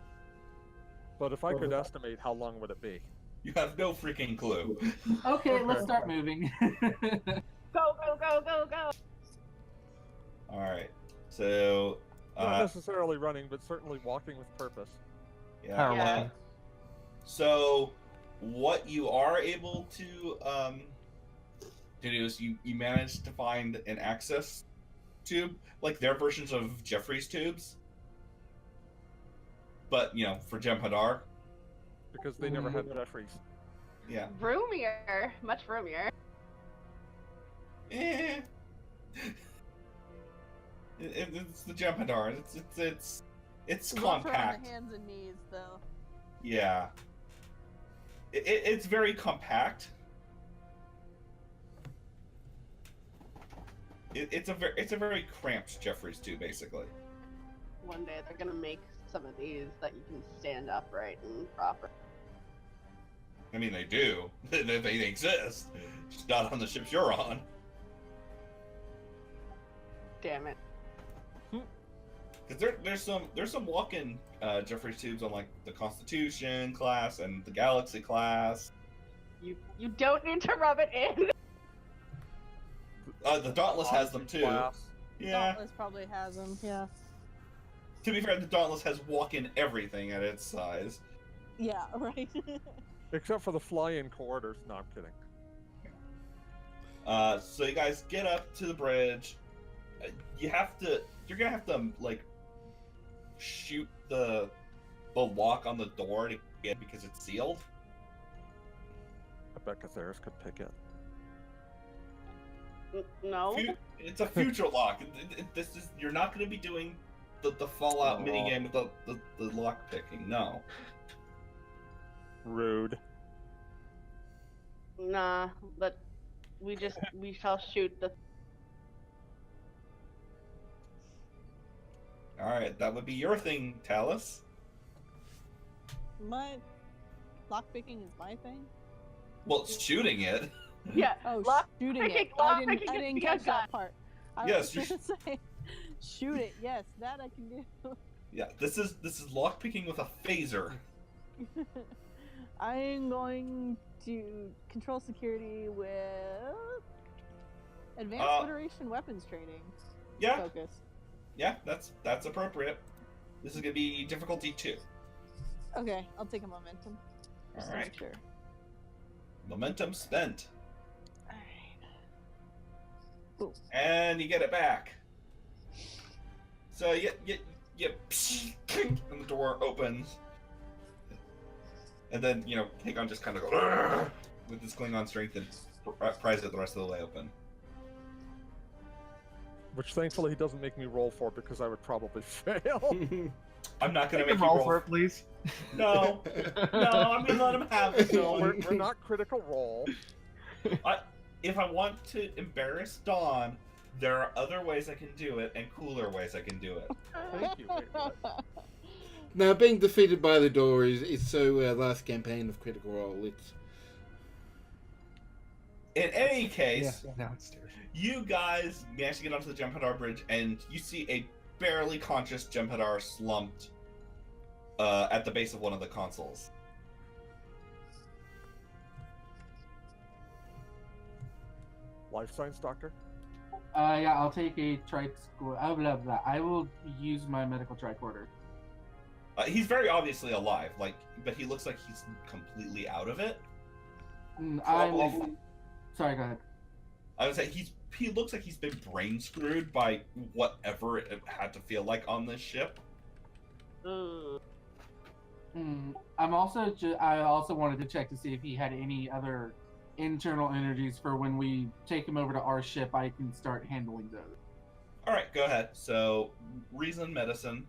But if I could estimate, how long would it be? You have no freaking clue. Okay, let's start moving. Go, go, go, go, go! All right. So. Not necessarily running, but certainly walking with purpose. Yeah. Yeah. So, what you are able to do is you manage to find an access tube, like their versions of Jeffrey's tubes, but for Jem'Hadar. Because they never had Jeffries. Yeah. Roomier, much roomier. Eh. It's the Jem'Hadar. It's rougher on compact. the hands and knees, though. Yeah. It's very compact. It's a very cramped Jeffrey's tube, basically. One day they're gonna make some of these that you can stand upright and proper. I mean, they do. They exist. Just not on the ships you're on. Damn it. Because there's some walk-in Jeffrey's tubes on like the Constitution class and the Galaxy class. You don't need to rub it in. The Dauntless has them too. Class. Yeah. Dauntless probably has them. Yeah. To be fair, the Dauntless has walk-in everything at its size. Yeah. Right. Except for the fly-in quarters. No, I'm kidding. So you guys get up to the bridge. You're gonna have to like shoot the lock on the door to get because it's sealed. I bet Catheris could pick it. No. It's a future lock. You're not gonna be doing the Fallout minigame with the lock picking. No. Rude. Nah, but we shall shoot the. All right, that would be your thing, Talus. My lockpicking is my thing. Well, shooting it. Yeah. Oh, lock shooting picking, it. lock I picking didn't is catch the that part. I Yes, was gonna say, shoot it. Yes, that I can do. Yeah, this is lock picking with a phaser. I'm going to control security with advanced iteration weapons training. Yeah, Focus. yeah, that's appropriate. This is gonna be difficulty 2. Okay, I'll take a momentum. Just to Alright. make sure. Momentum spent, Alright. and you get it back. So you and the door opens, and then Kagon just kind of goes with his Klingon strength and pries it the rest of the way open. Which thankfully he doesn't make me roll for because I would probably fail. I'm not gonna Make make a you roll for it, please. No, I'm gonna let him have this No, one. we're not critical roll. If I want to embarrass Dawn, there are other ways I can do it and cooler ways I can do it. Thank you. Wait, what? Now, being defeated by the door is so last campaign of Critical Role. It's In any case, now it's terrible. you guys manage to get onto the Jem'Hadar bridge, and you see a barely conscious Jem'Hadar slumped at the base of one of the consoles. Life science doctor? Yeah, I'll take a I will use my medical tricorder. He's very obviously alive, but he looks like he's completely out of it. Sorry, go ahead. I would say he looks like he's been brain screwed by whatever it had to feel like on this ship. I also wanted to check to see if he had any other internal energies for when we take him over to our ship. I can start handling those. All right, go ahead. So, reason medicine.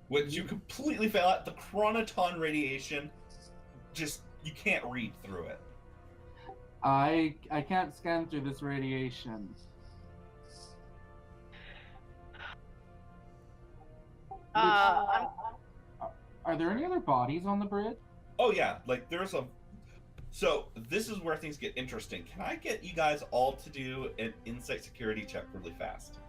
Which you completely fail at. The chronoton radiation, you can't read through it. I can't scan through this radiation. Are there any other bodies on the bridge? Oh yeah, there's a... So, this is where things get interesting. Can I get you guys all to do an insight security check really fast?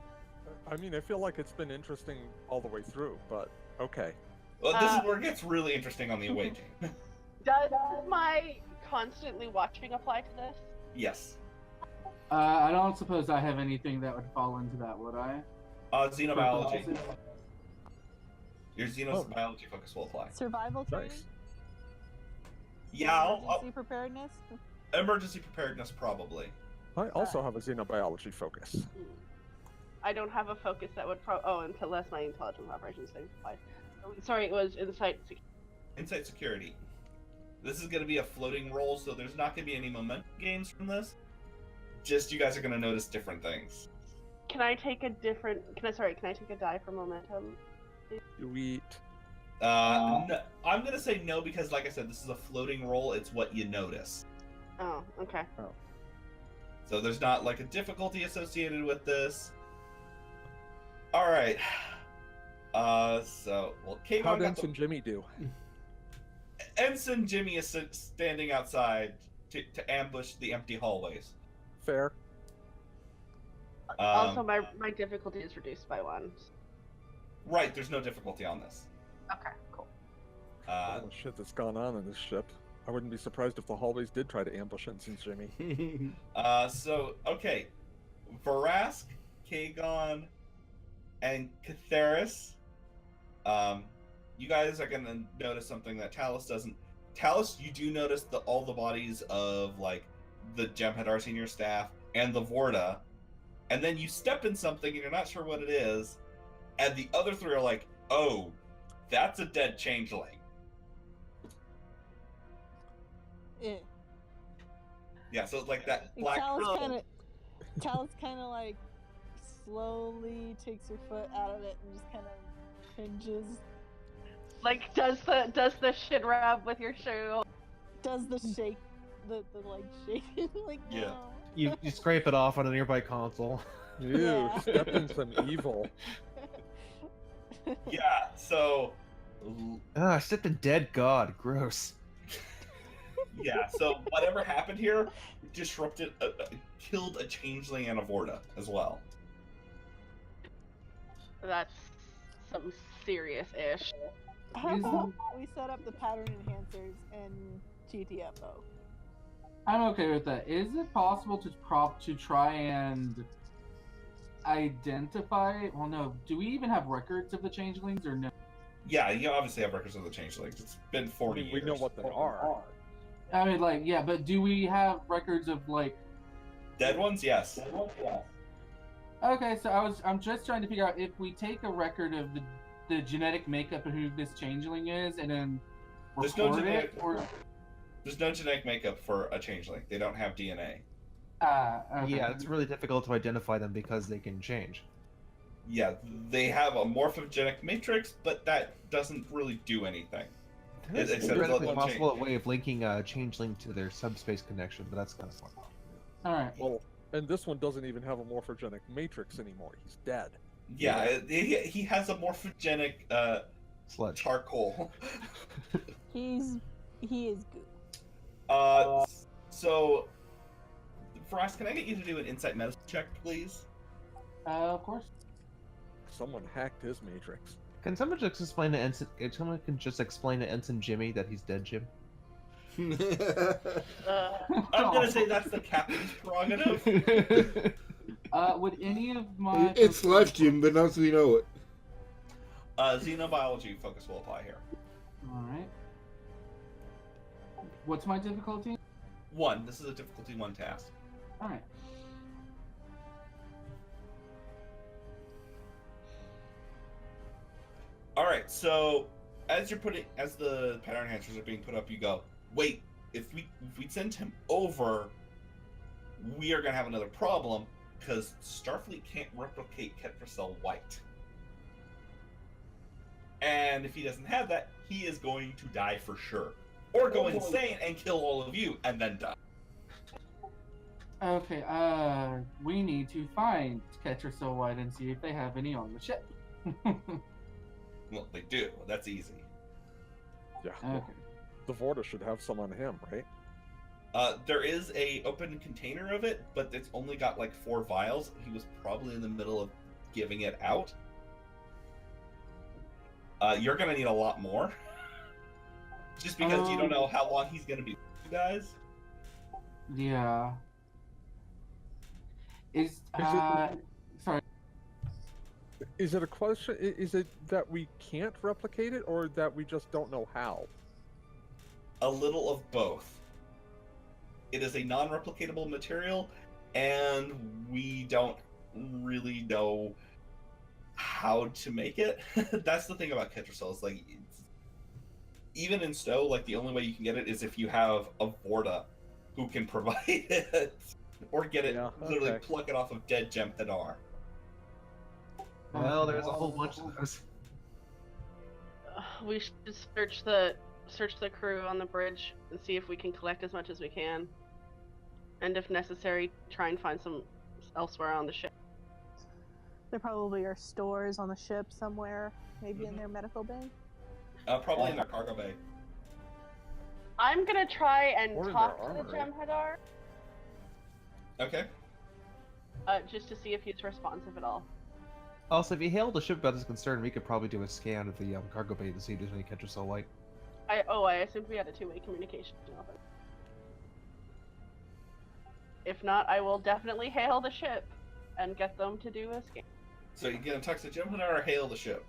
I mean, I feel like it's been interesting all the way through, but okay. Well, this is where it gets really interesting on the away team. Does my constantly watching apply to this? Yes. I don't suppose I have anything that would fall into that, would I? Xenobiology. Your xenobiology focus will apply. Survival training? Nice. Yeah, Emergency preparedness? emergency preparedness probably. I also have a xenobiology focus. I don't have a focus that would unless my intelligence operations thing applied. Sorry, it was insight. Insight security. This is going to be a floating roll, so there's not going to be any momentum gains from this. Just you guys are going to notice different things. Can I take a die for momentum? Sweet. No, I'm going to say no because, like I said, this is a floating roll. It's what you notice. Oh, okay. So there's not a difficulty associated with this. All right. Kate, How'd Ensign Jimmy do? Ensign Jimmy is standing outside to ambush the empty hallways. Fair. Also, my difficulty is reduced by 1. Right, there's no difficulty on this. Okay, cool. All the shit that's gone on in this ship. I wouldn't be surprised if the hallways did try to ambush Ensign Jimmy. Okay. Varask, Kagon, and Catheris. You guys are gonna notice something that Talus doesn't. Talus, you do notice all the bodies of the Jem'Hadar senior staff and the Vorta, and then you step in something and you're not sure what it is, and the other three are like, "Oh, that's a dead changeling." Yeah, so it's like that black. Talus kind of slowly takes her foot out of it and just kind of hinges. Does the shit rub with your shoe? Does the shake, the shake, Yeah. no. You scrape it off on a nearby console. Ew, Yeah. step in some evil. Yeah, so. I stepped in dead god. Gross. Yeah, so whatever happened here disrupted, killed a changeling and a Vorta as well. That's some serious-ish. How about we set up the pattern enhancers and GTFO? I'm okay with that. Is it possible to try and identify? Well, no. Do we even have records of the changelings, or no? Yeah, you obviously have records of the changelings. It's been 40 years. We know what they are. I mean, yeah, but do we have records of Dead ones? Yes. Okay, so I'm just trying to figure out if we take a record of the genetic makeup of who this changeling is, and then There's no record genetic- it, or There's no genetic makeup for a changeling. They don't have DNA. okay. Yeah, it's really difficult to identify them because they can change. Yeah, they have a morphogenic matrix, but that doesn't really do anything. There's Except a theoretically let them possible change. way of linking a changeling to their subspace connection, but that's kind of fun. All right. Well, and this one doesn't even have a morphogenic matrix anymore. He's dead. Yeah, he has a morphogenic Sludge. charcoal. He is goo. So Frost, can I get you to do an insight medicine check, please? Of course. Someone hacked his matrix. Can someone just explain to Ensign? If someone can just explain to Ensign Jimmy that he's dead, Jim? I'm gonna say that's the captain's prerogative. Would any of my... It's life, Jim, but not as we know it. Xenobiology focus will apply here. Alright. What's my difficulty? 1. This is a difficulty 1 task. Alright. Alright, so as the pattern enhancers are being put up, you go, wait, if we send him over, we are gonna have another problem, because Starfleet can't replicate Ketracel White. And if he doesn't have that, he is going to die for sure. Or go insane and kill all of you, and then die. Okay, we need to find Ketracel White and see if they have any on the ship. Well, they do. That's easy. Yeah. Okay. The Vorta should have some on him, right? There is a open container of it, but it's only got like 4 vials. He was probably in the middle of giving it out. You're gonna need a lot more. Just because you don't know how long he's gonna be with you guys. Yeah. Sorry. Is it a question? Is it that we can't replicate it, or that we just don't know how? A little of both. It is a non-replicatable material, and we don't really know how to make it. That's the thing about Ketracel. Is like, even in STO, like the only way you can get it is if you have a Vorta who can provide it, or get it literally pluck it off of dead Jem'Hadar. Well, there's a whole bunch of those. We should search the crew on the bridge and see if we can collect as much as we can, and if necessary, try and find some elsewhere on the ship. There probably are stores on the ship somewhere, maybe in their medical bay. Probably in their cargo bay. I'm gonna try and Or in talk their to the armory. Jem'Hadar, Okay. just to see if he's responsive at all. Also, if you hail the ship about his concern, we could probably do a scan of the cargo bay to see if there's any Ketracel White. I assumed we had a two-way communication with him. If not, I will definitely hail the ship and get them to do a scan. So you're gonna talk to Jem'Hadar or hail the ship?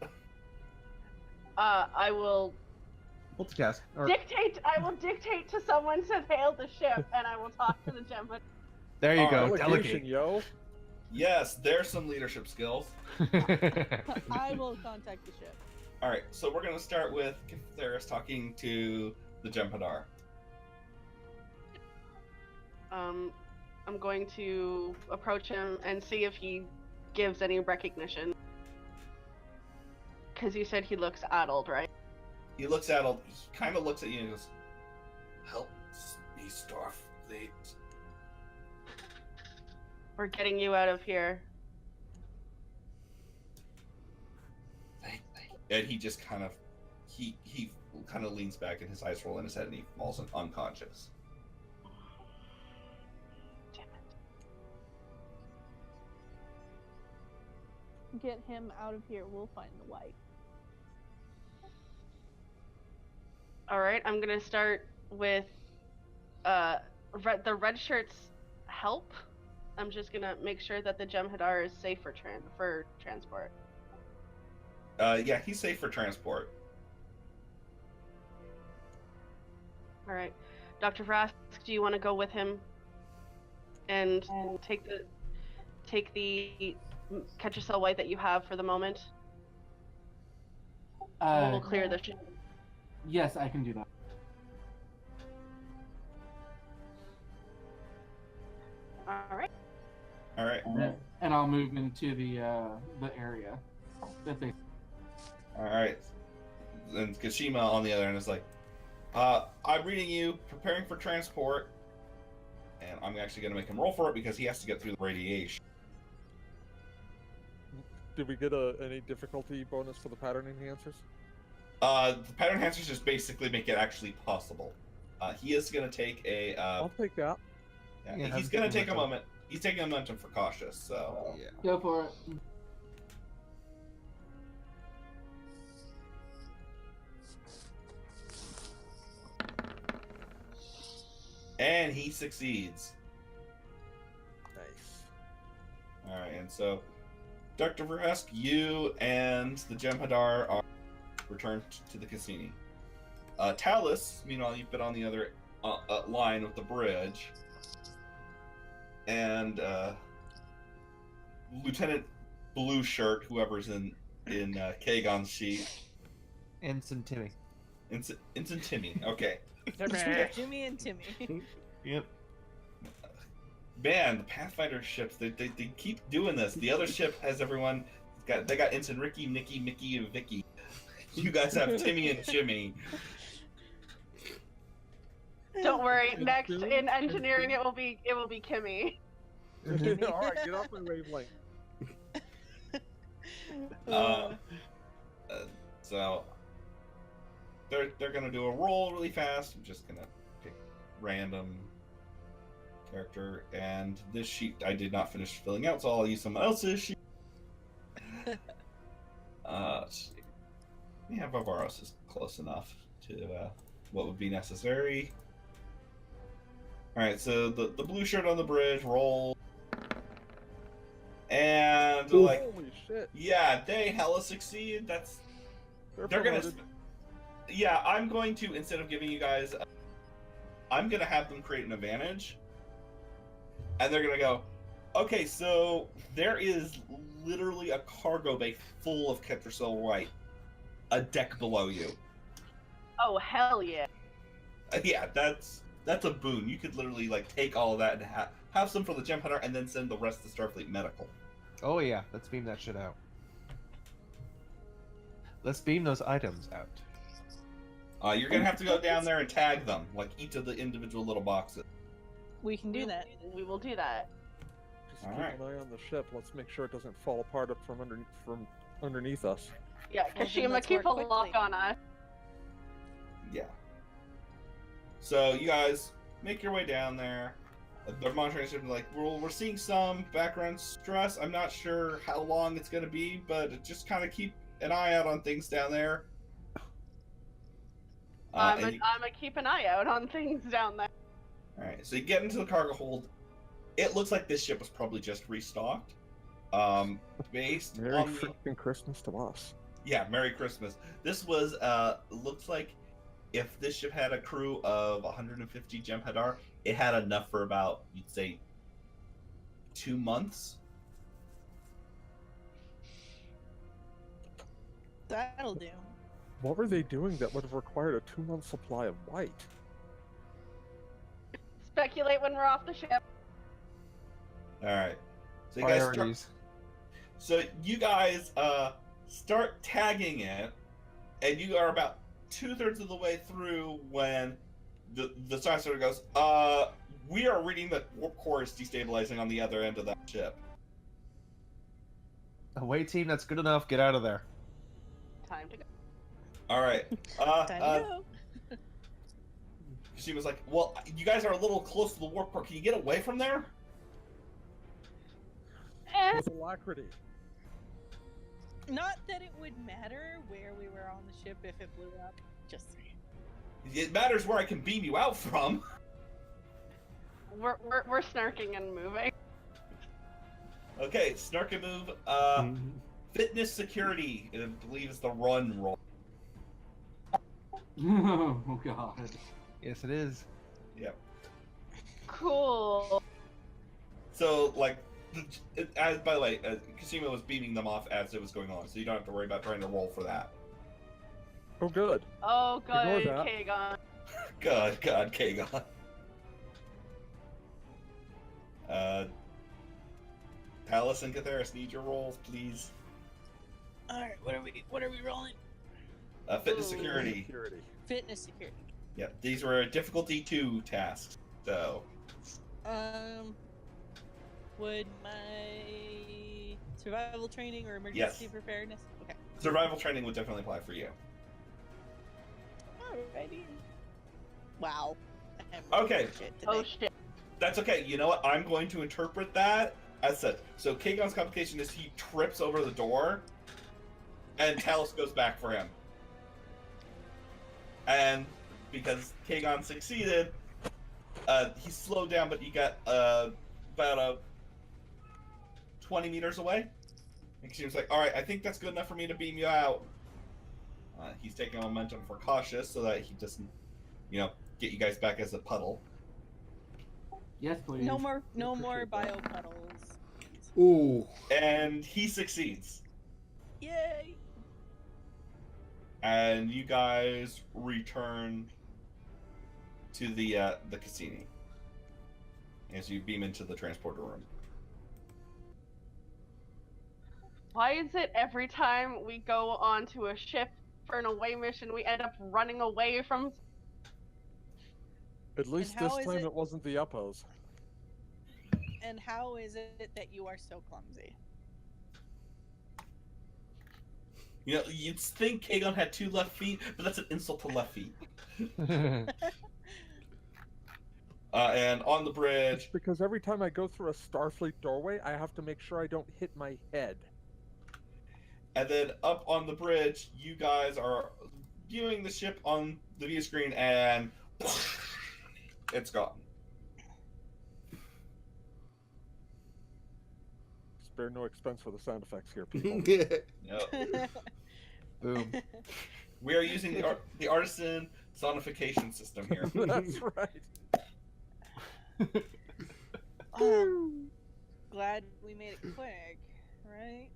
I will Multitask. Or, dictate. I will dictate to someone to hail the ship, and I will talk to the Jem'Hadar. there you go. Delegation, Delegate. yo. Yes, there's some leadership skills. I will contact the ship. All right, so we're gonna start with Theris talking to the Jem'Hadar. I'm going to approach him and see if he gives any recognition. Because you said he looks addled, right? He looks at he kind of looks at you and goes, "Help me, Starfleet." We're getting you out of here. And he just kind of, he kind of leans back and his eyes roll in his head and he falls unconscious. Damn it. Get him out of here. We'll find the White. Alright, I'm gonna start with the red shirts help. I'm just gonna make sure that the Jem'Hadar is safe for transport. Yeah, he's safe for transport. Alright. Dr. Vrask, do you want to go with him and take the Ketracel White that you have for the moment? We'll clear the ship. Yes, I can do that. Alright. All right. And I'll move into the area that they. All right. And Kashima on the other end is like, I'm reading you, preparing for transport, and I'm actually going to make him roll for it because he has to get through the radiation. Did we get any difficulty bonus for the pattern enhancers? The pattern enhancers just basically make it actually possible. He is going to take a... I'll take that. Yeah, Yeah, he's have gonna a take a momentum. moment. He's taking a momentum for cautious, so. Yeah. Go for it. And he succeeds. Nice. Alright, and so Dr. Vrask, you and the Jem'Hadar are returned to the Cassini. Talus, meanwhile, you've been on the other line of the bridge. And Lieutenant Blue Shirt, whoever's in Kagon's sheet. Ensign Timmy. Ensign Timmy, okay. Jimmy and Timmy. Yep. Man, the Pathfinder ships, they keep doing this. The other ship has everyone, they got Ensign Ricky, Nikki, Mickey, and Vicky. You guys have Timmy and Jimmy. Don't worry. Next in engineering, it will be Kimmy. All right, get off my wavelength. So they're gonna do a roll really fast. I'm just gonna pick random character, and this sheet I did not finish filling out, so I'll use someone else's sheet. Let's see. Yeah, Varvaros is close enough to what would be necessary. All right, so the blue shirt on the bridge roll, and like, Holy shit. yeah, they hella succeed. They're gonna. promoted. Yeah, I'm going to, instead of giving you guys, I'm gonna have them create an advantage, and they're gonna go, okay, so there is literally a cargo bay full of Ketracel White, a deck below you. Oh hell yeah! Yeah, that's a boon. You could literally like take all of that and have some for the Jem'Hadar, and then send the rest to Starfleet Medical. Oh yeah, let's beam that shit out. Let's beam those items out. You're gonna have to go down there and tag them, like each of the individual little boxes. We can do that. We will do that. Just All keep right. an eye on the ship. Let's make sure it doesn't fall apart from underneath us. Yeah, Well, then Kashima, let's keep a work lock quickly. on us. Yeah. So you guys make your way down there. The monitoring system, like, we're seeing some background stress. I'm not sure how long it's going to be, but just kind of keep an eye out on things down there. I'm gonna keep an eye out on things down there. All right, so you get into the cargo hold. It looks like this ship was probably just restocked. Based Merry on the, freaking Christmas to us. yeah, Merry Christmas. This was looks like if this ship had a crew of 150 Jem'Hadar, it had enough for about, you'd say, 2 months. That'll do. What were they doing that would have required a 2-month supply of white? Speculate when we're off the ship. All right. So you guys start, Priorities. so you guys start tagging it, and you are about 2/3 of the way through when the sign sort of goes, we are reading that warp core is destabilizing on the other end of that ship. Away team, that's good enough. Get out of there. Time to go. All right. Time to go. She was like, well, you guys are a little close to the warp core. Can you get away from there? With alacrity. Not that it would matter where we were on the ship if it blew up. Just saying. It matters where I can beam you out from. We're snarking and moving. Okay, snark and move. Fitness security, I believe, is the run roll. Oh god. Yes, it is. Yep. Cool. So, like, by the way, Cassini was beaming them off as it was going on, so you don't have to worry about trying to roll for that. Oh, good. Oh, Ignore good, that. Kagon. God, Kagon. Palace and Catheris, need your rolls, please. Alright, what are we rolling? Fitness Ooh. security. Security. Fitness security. Yep, these were difficulty 2 tasks, so. Would my survival training or emergency Yes. preparedness? Okay. Survival training would definitely apply for you. Alrighty. Wow. I'm Okay. shit today. Oh shit. That's okay. You know what? I'm going to interpret that as such. So Kagon's complication is he trips over the door, and Talos goes back for him. And because Kagon succeeded, he slowed down, but he got about 20 meters away. And she was like, all right, I think that's good enough for me to beam you out. He's taking momentum for cautious so that he doesn't, get you guys back as a puddle. Yes, please. No more bio puddles. Ooh. And he succeeds. Yay! And you guys return to the Cassini as you beam into the transporter room. Why is it every time we go onto a ship for an away mission, we end up running away from? At least how this is time it- it wasn't the Uppos. And how is it that you are so clumsy? You'd think Kagon had 2 left feet, but that's an insult to left feet. And on the It's bridge, because every time I go through a Starfleet doorway, I have to make sure I don't hit my head. and then up on the bridge, you guys are viewing the ship on the view screen, and it's gone. Spare no expense for the sound effects here, people. No. Boom. We are using the artisan sonification system here. That's right. Glad we made it quick, right?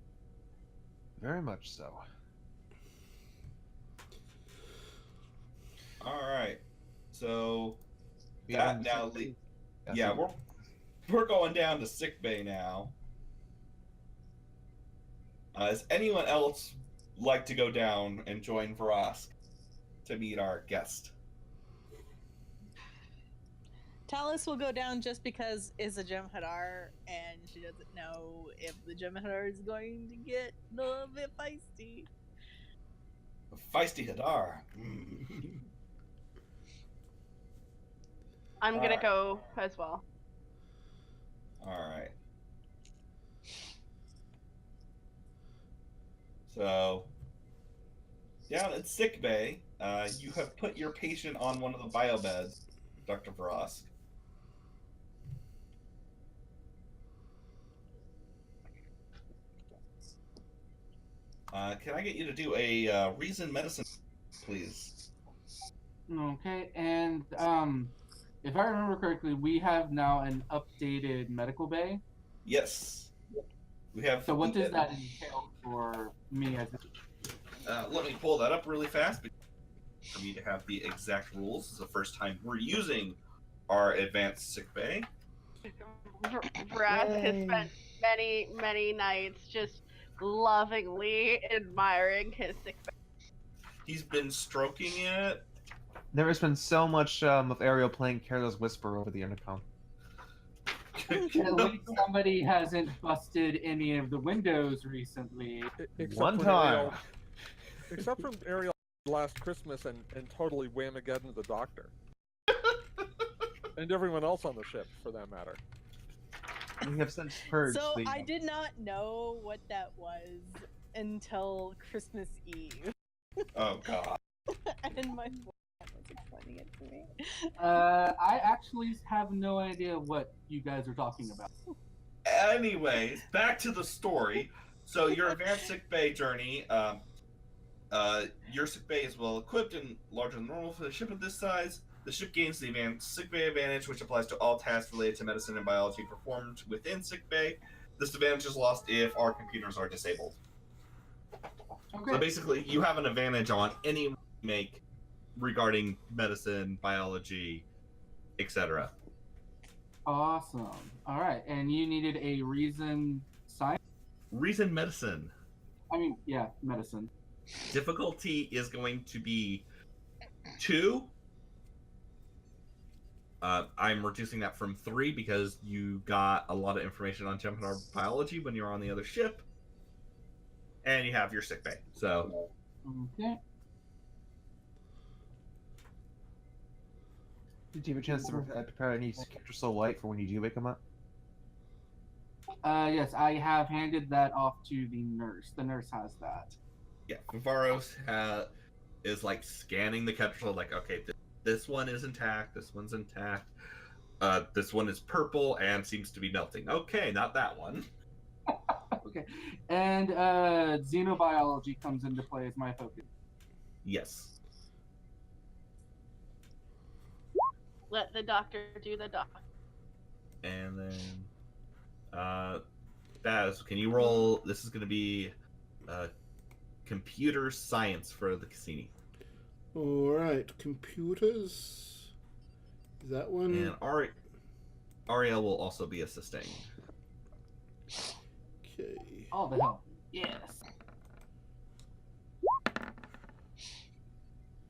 Very much so. All right. So Yeah, that now, Yes, yeah, we're going down to sick bay now. Does anyone else like to go down and join Vrask to meet our guest? Talis will go down just because it's a Jem'Hadar, and she doesn't know if the Jem'Hadar is going to get a little bit feisty. Feisty Hadar. I'm gonna Alright. go as well. All right. So, down at sick bay, you have put your patient on one of the biobeds, Dr. Vrask. Can I get you to do a reason medicine, please? Okay, and if I remember correctly, we have now an updated medical bay. Yes. We have. So what does that entail for me as Let me pull that up really fast for me to have the exact rules. This is the first time we're using our advanced sick bay. Brass has spent many nights just lovingly admiring his sick bay. He's been stroking it. There has been so much of Ariel playing Careless Whisper over the intercom. At least somebody hasn't busted any of the windows recently. Except One for time. Ariel, except for Ariel last Christmas and totally whamageddon the doctor. And everyone else on the ship, for that matter. We have since purged So the... I did not know what that was until Christmas Eve, Oh god. and my boyfriend was explaining it to me. I actually have no idea what you guys are talking about. Anyways, back to the story. So your advanced sick bay journey, your sick bay is well equipped and larger than normal for a ship of this size. The ship gains the advanced sick bay advantage, which applies to all tasks related to medicine and biology performed within sick bay. This advantage is lost if our computers are disabled. Okay. So basically, you have an advantage on any make regarding medicine, biology, etc. Awesome. All right, and you needed a reason science. Reason medicine. Yeah, medicine. Difficulty is going to be 2. I'm reducing that from 3 because you got a lot of information on Jem'Hadar biology when you're on the other ship, and you have your sick bay. So, Okay. Did you have a chance to prepare any character soul light for when you do wake him up? Yes, I have handed that off to the nurse. The nurse has that. Yeah, Vivaros is like scanning the Ketracel, like, okay, this one is intact, this one's intact, this one is purple and seems to be melting. Okay, not that one. Okay, and xenobiology comes into play as my focus. Yes. Let the doctor do the doc. And then, Baz, can you roll? This is going to be computer science for the Cassini. Alright, computers. Is that one? And Ariel will also be assisting. Okay. All the help. Yes.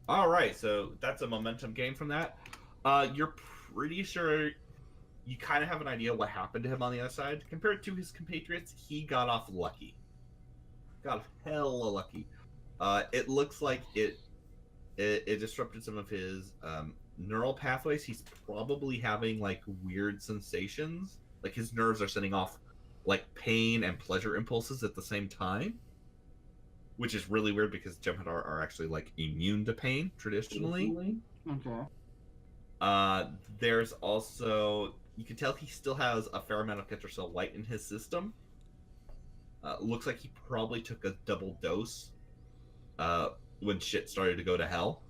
All right, so that's a momentum gain from that. You're pretty sure you kind of have an idea what happened to him on the other side. Compared to his compatriots, he got off lucky. Got hella lucky. It looks like it disrupted some of his neural pathways. He's probably having like weird sensations. Like his nerves are sending off like pain and pleasure impulses at the same time, which is really weird because Jem'Hadar are actually like immune to pain traditionally. Okay. There's also, you can tell he still has a fair amount of Ketracel light in his system. Looks like he probably took a double dose when shit started to go to hell.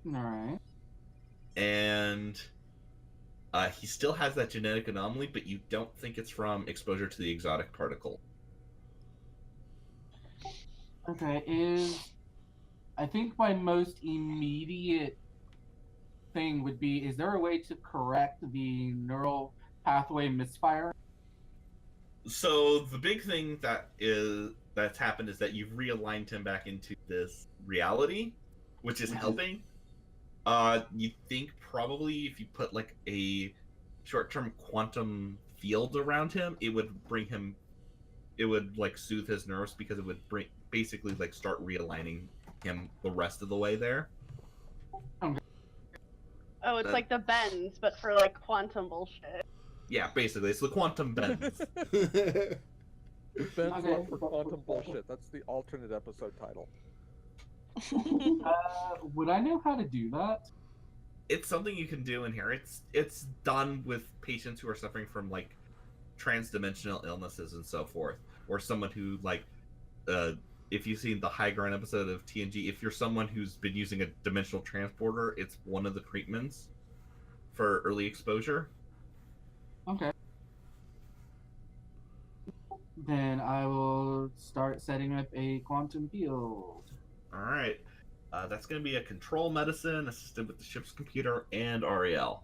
Alright. And he still has that genetic anomaly, but you don't think it's from exposure to the exotic particle. Okay, I think my most immediate thing would be, is there a way to correct the neural pathway misfire? So the big thing that's happened is that you've realigned him back into this reality, which is helping. You think probably if you put like a short-term quantum field around him, it would like soothe his nerves, because it would basically like start realigning him the rest of the way there. Oh, it's like the bends, but for like quantum bullshit. Yeah, basically, it's the quantum bends. Ben's love for quantum bullshit. That's the alternate episode title. Would I know how to do that? It's something you can do in here. It's done with patients who are suffering from like transdimensional illnesses and so forth, or someone who like if you've seen the High Ground episode of TNG, if you're someone who's been using a dimensional transporter, it's one of the treatments for early exposure. Okay. Then I will start setting up a quantum field. All right. That's going to be a control medicine assisted with the ship's computer and Ariel.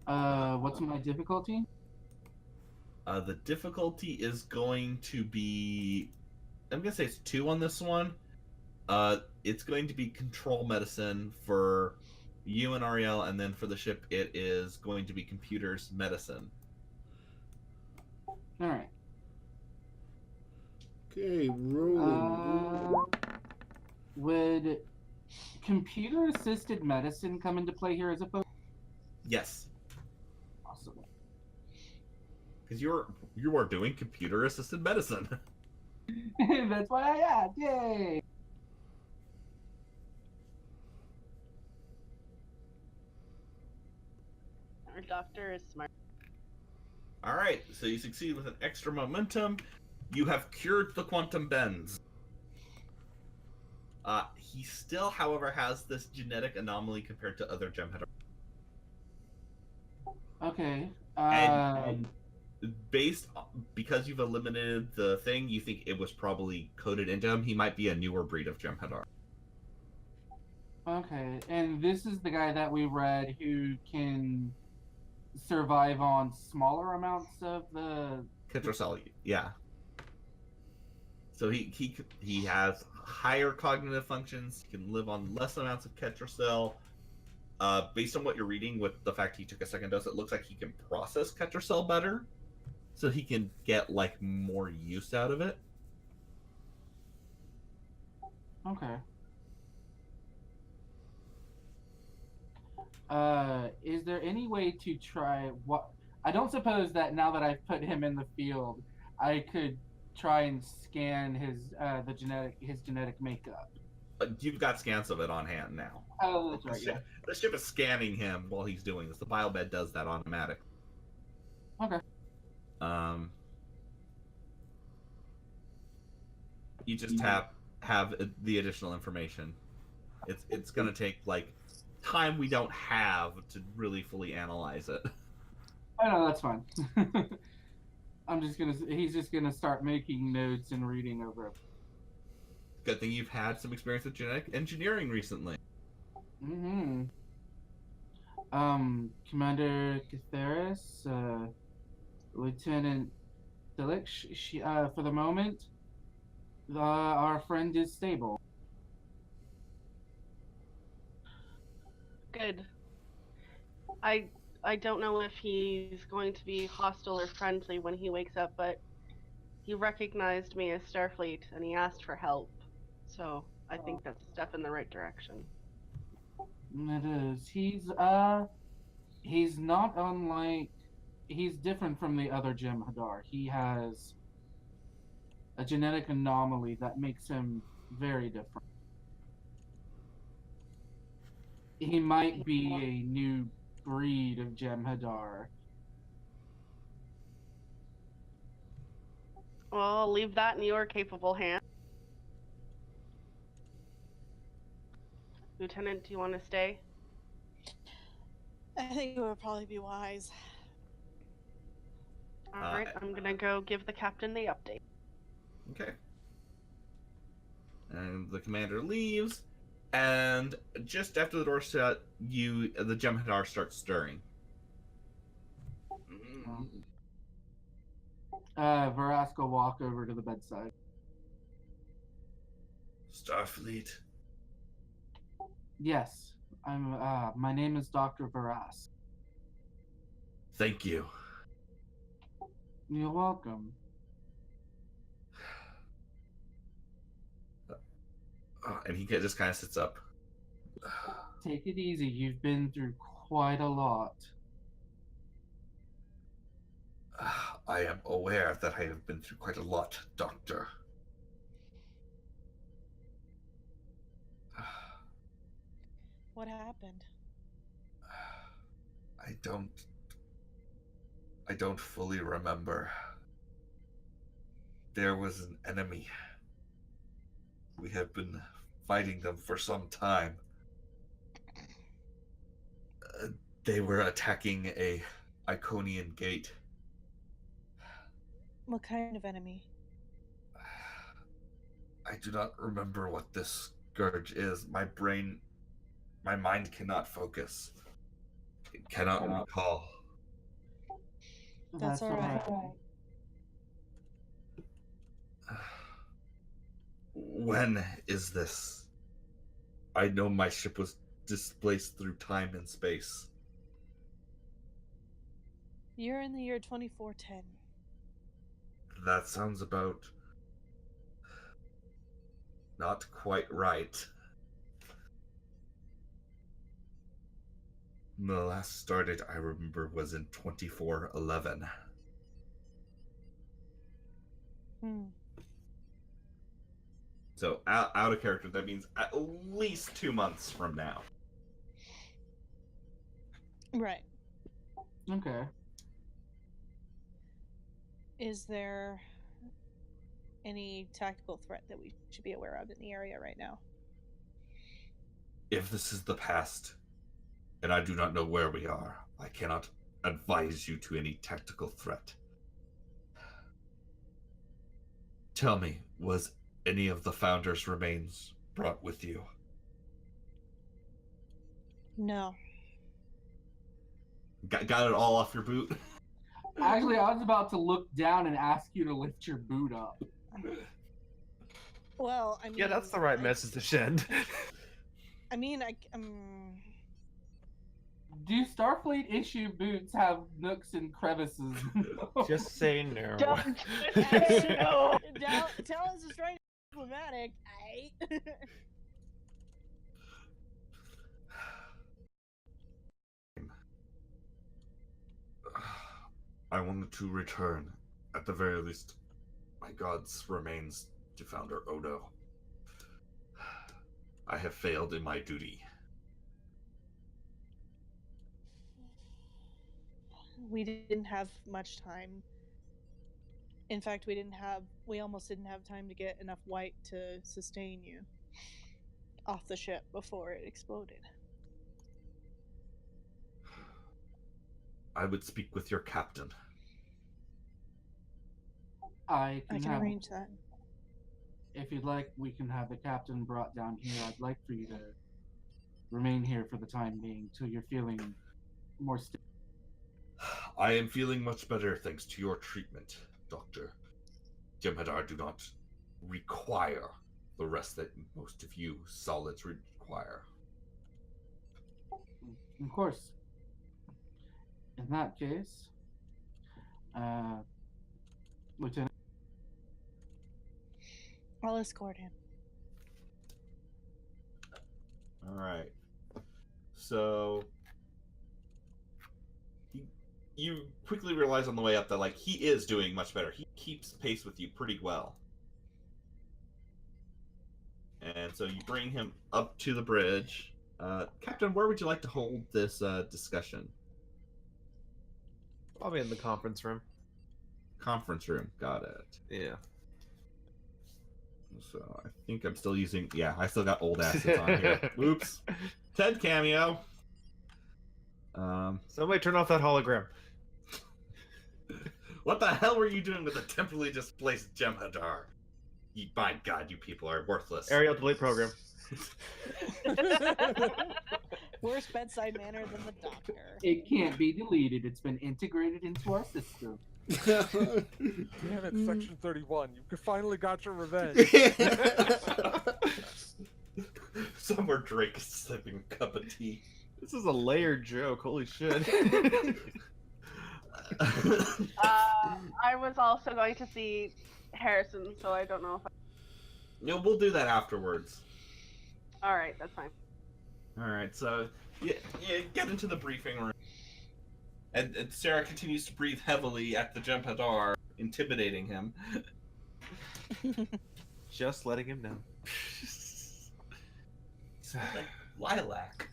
What's my difficulty? The difficulty is going to be, I'm going to say it's 2 on this one. It's going to be control medicine for you and Ariel, and then for the ship, it is going to be computers medicine. All right. Okay, rolling. Would computer-assisted medicine come into play here as a focus? Yes, Awesome. because you are doing computer assisted medicine. That's why I asked. Yay! Our doctor is smart. All right, so you succeed with an extra momentum. You have cured the quantum bends. He still, however, has this genetic anomaly compared to other Jem'Hadar. Okay. And because you've eliminated the thing, you think it was probably coded into him. He might be a newer breed of Jem'Hadar. Okay, and this is the guy that we read who can survive on smaller amounts of the Ketracel, yeah. So he has higher cognitive functions. He can live on less amounts of Ketracel. Based on what you're reading, with the fact he took a second dose, it looks like he can process Ketracel better, so he can get like more use out of it. Okay. is there any way to try what? I don't suppose that now that I've put him in the field, I could try and scan his genetic makeup. You've got scans of it on hand now. Oh, that's right. Yeah. The ship is scanning him while he's doing this. The biobed does that automatically. Okay. You just have the additional information. It's gonna take like time we don't have to really fully analyze it. Oh no, that's fine. He's just gonna start making notes and reading over it. Good thing you've had some experience with genetic engineering recently. Mm-hmm. Commander Catheris, Lieutenant Dilix, for the moment, our friend is stable. Good. I don't know if he's going to be hostile or friendly when he wakes up, but he recognized me as Starfleet and he asked for help. So I think that's a step in the right direction. It is. He's not unlike. He's different from the other Jem'Hadar. He has a genetic anomaly that makes him very different. He might be a new breed of Jem'Hadar. Well, I'll leave that in your capable hands. Lieutenant, do you want to stay? I think it would probably be wise. Alright, I'm gonna go give the captain the update. Okay. And the commander leaves, and just after the door shut, the Jem'Hadar starts stirring. Verask will walk over to the bedside. Starfleet. Yes, my name is Dr. Verask. Thank you. You're welcome. And he just kind of sits up. Take it easy. You've been through quite a lot. I am aware that I have been through quite a lot, Doctor. What happened? I don't fully remember. There was an enemy. We have been fighting them for some time. They were attacking a Iconian gate. What kind of enemy? I do not remember what this scourge is. My mind cannot focus. It cannot recall. That's all right. When is this? I know my ship was displaced through time and space. You're in the year 2410. That sounds about not quite right. The last stardate I remember was in 2411. So out of character, that means at least 2 months from now. Right. Okay. Is there any tactical threat that we should be aware of in the area right now? If this is the past, and I do not know where we are, I cannot advise you to any tactical threat. Tell me, was any of the Founder's remains brought with you? No. Got it all off your boot? Actually, I was about to look down and ask you to lift your boot up. Well, I mean... Yeah, that's the right message to send. I mean, Do Starfleet issue boots have nooks and crevices? Just say no. Don't no. Tell us it's trying to be diplomatic. I wanted to return, at the very least, my god's remains to Founder Odo. I have failed in my duty. We didn't have much time. In fact, we almost didn't have time to get enough white to sustain you off the ship before it exploded. I would speak with your captain. I I can have, arrange that. if you'd like, we can have the captain brought down here. I'd like for you to remain here for the time being till you're feeling more stable. I am feeling much better thanks to your treatment, Doctor. Jem'Hadar do not require the rest that most of you solids require. Of course. In that case, Lieutenant. I'll escort him. All right. So you quickly realize on the way up that he is doing much better. He keeps pace with you pretty well. And so you bring him up to the bridge. Captain, where would you like to hold this discussion? Probably in the conference room. Conference room. Got it. Yeah. So I think I'm still using... Yeah, I still got old assets on here. Oops. Ted cameo. Somebody turn off that hologram. What the hell were you doing with the temporally displaced Jem'Hadar? My god, you people are worthless. Ariel delete program. Worse bedside manner than the doctor. It can't be deleted. It's been integrated into our system. Damn it, Section 31. You finally got your revenge. Somewhere Drake is sipping a cup of tea. This is a layered joke. Holy shit. I was also going to see Harrison, so I don't know if No, we'll do that afterwards. Alright, that's fine. Alright, so you get into the briefing room. And Sarah continues to breathe heavily at the Jem'Hadar, intimidating him. Just letting him know. Lilac.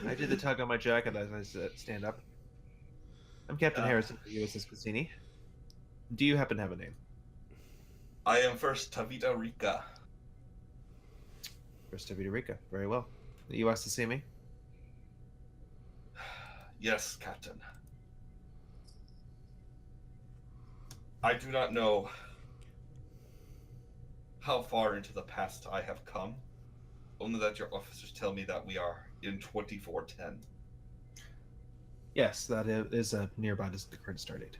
I did the tug on my jacket as I stand up. I'm Captain Harrison of the USS Cassini. Do you happen to have a name? I am first Tavita Rika. First Tavita Rika. Very well. You asked to see me? Yes, Captain. I do not know how far into the past I have come. Only that your officers tell me that we are in 2410. Yes, that is nearby the current start date.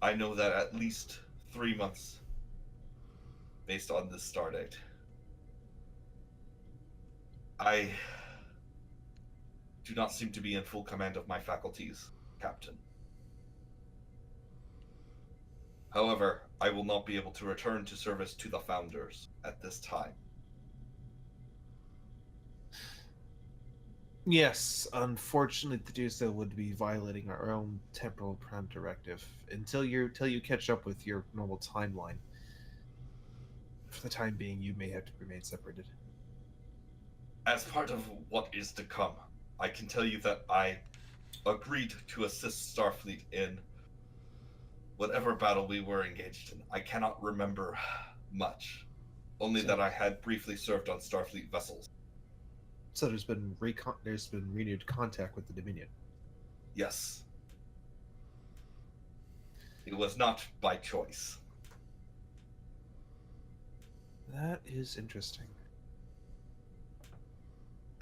I know that at least 3 months based on this star date. I do not seem to be in full command of my faculties, Captain. However, I will not be able to return to service to the Founders at this time. Yes, unfortunately to do so would be violating our own temporal prime directive. Until you catch up with your normal timeline. For the time being, you may have to remain separated. As part of what is to come, I can tell you that I agreed to assist Starfleet in whatever battle we were engaged in. I cannot remember much, only that I had briefly served on Starfleet vessels. So there's been renewed contact with the Dominion. Yes. It was not by choice. That is interesting.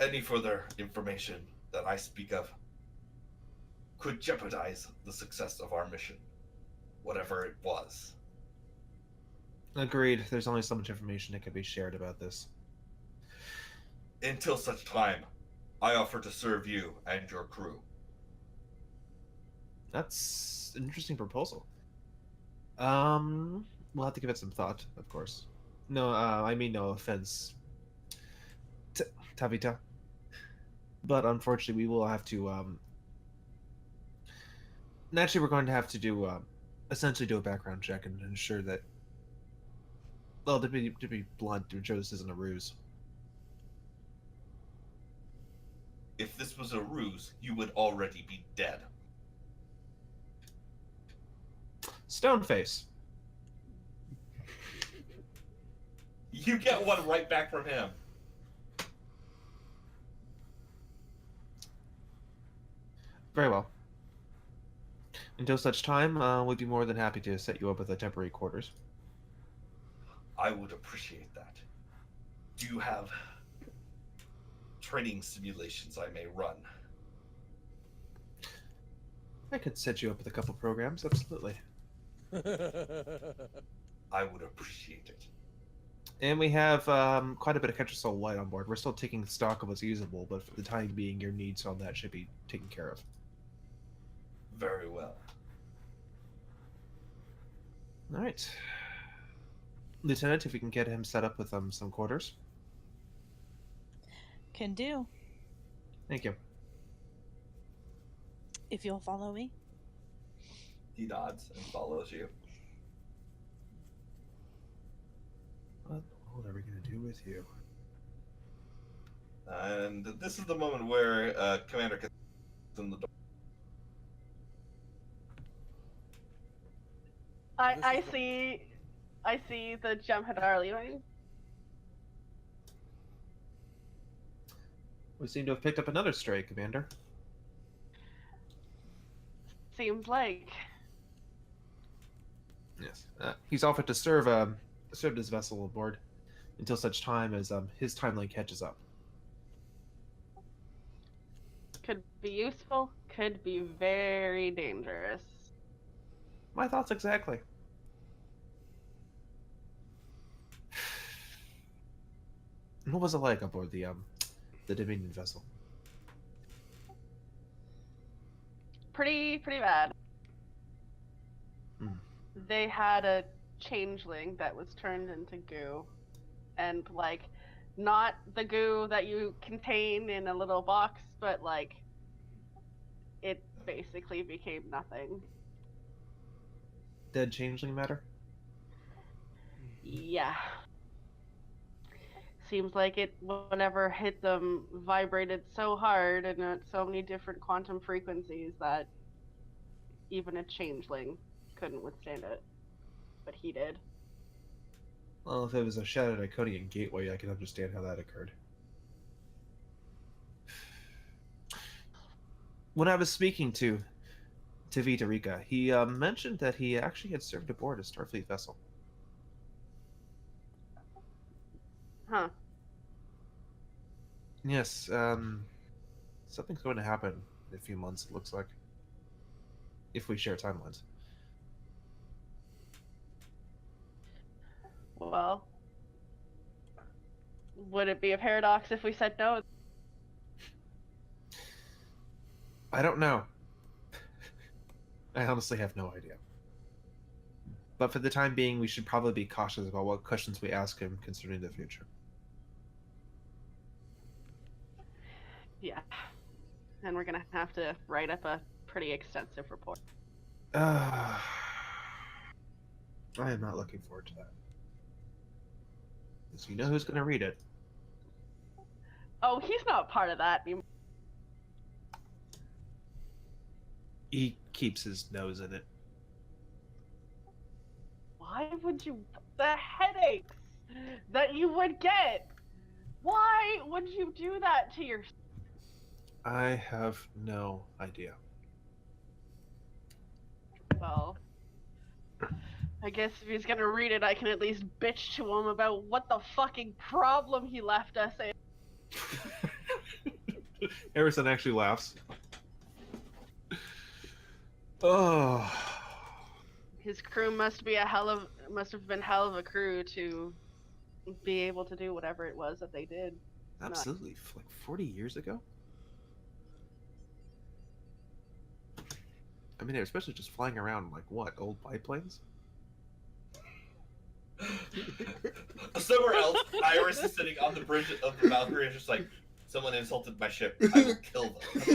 Any further information that I speak of could jeopardize the success of our mission, whatever it was. Agreed. There's only so much information that can be shared about this. Until such time, I offer to serve you and your crew. That's an interesting proposal. We'll have to give it some thought, of course. No, I mean no offense, Tavita. But unfortunately, we will have to. Naturally, we're going to have to do essentially do a background check and ensure that. Well, to be blunt, Joe, this isn't a ruse. If this was a ruse, you would already be dead. Stoneface. You get one right back from him. Very well. Until such time, we'd be more than happy to set you up with a temporary quarters. I would appreciate that. Do you have training simulations I may run? I could set you up with a couple programs, absolutely. I would appreciate it. And we have quite a bit of Ketracel light on board. We're still taking stock of what's usable, but for the time being, your needs on that should be taken care of. Very well. All right. Lieutenant, if we can get him set up with some quarters. Can do. Thank you. If you'll follow me. He nods and follows you. What are we going to do with you? And this is the moment where Commander gets in the door. I see the Jem'Hadar leaving. We seem to have picked up another stray, Commander. Seems like. Yes. He's offered to serve his vessel aboard until such time as his timeline catches up. Could be useful, could be very dangerous. My thoughts exactly. What was it like aboard the Dominion vessel? Pretty bad. Hmm. They had a changeling that was turned into goo, and like, not the goo that you contain in a little box, but like, it basically became nothing. Dead changeling matter? Yeah. Seems like it, whatever hit them, vibrated so hard and at so many different quantum frequencies that even a changeling couldn't withstand it. But he did. Well, if it was a shattered Iconian gateway, I can understand how that occurred. When I was speaking to Vitorica, he mentioned that he actually had served aboard a Starfleet vessel. Huh. Yes, something's going to happen in a few months, it looks like. If we share timelines. Well, would it be a paradox if we said no? I don't know. I honestly have no idea. But for the time being, we should probably be cautious about what questions we ask him concerning the future. Yeah. And we're gonna have to write up a pretty extensive report. I am not looking forward to that. Because you know who's going to read it. Oh, he's not part of that. He keeps his nose in it. Why would you... The headaches that you would get! Why would you do that to yourself? I have no idea. Well, I guess if he's gonna read it, I can at least bitch to him about what the fucking problem he left us in. Harrison actually laughs. Oh. His crew must have been hell of a crew to be able to do whatever it was that they did. Absolutely. Like 40 years ago? I mean, especially just flying around like what, old biplanes? Somewhere else, Iris is sitting on the bridge of the Valkyrie and just like, someone insulted my ship, I will kill them.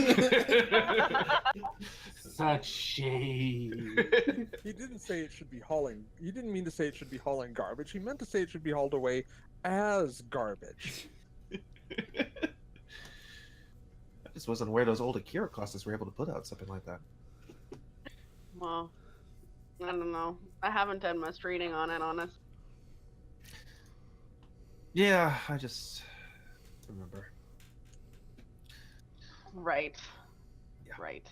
Such shade. He didn't say it should be hauling. He didn't mean to say it should be hauling garbage. He meant to say it should be hauled away as garbage. I just wasn't aware those old Akira classes were able to put out something like that. Well, I don't know. I haven't done much reading on it, honest. Yeah, I just remember. Right. Yeah. Right.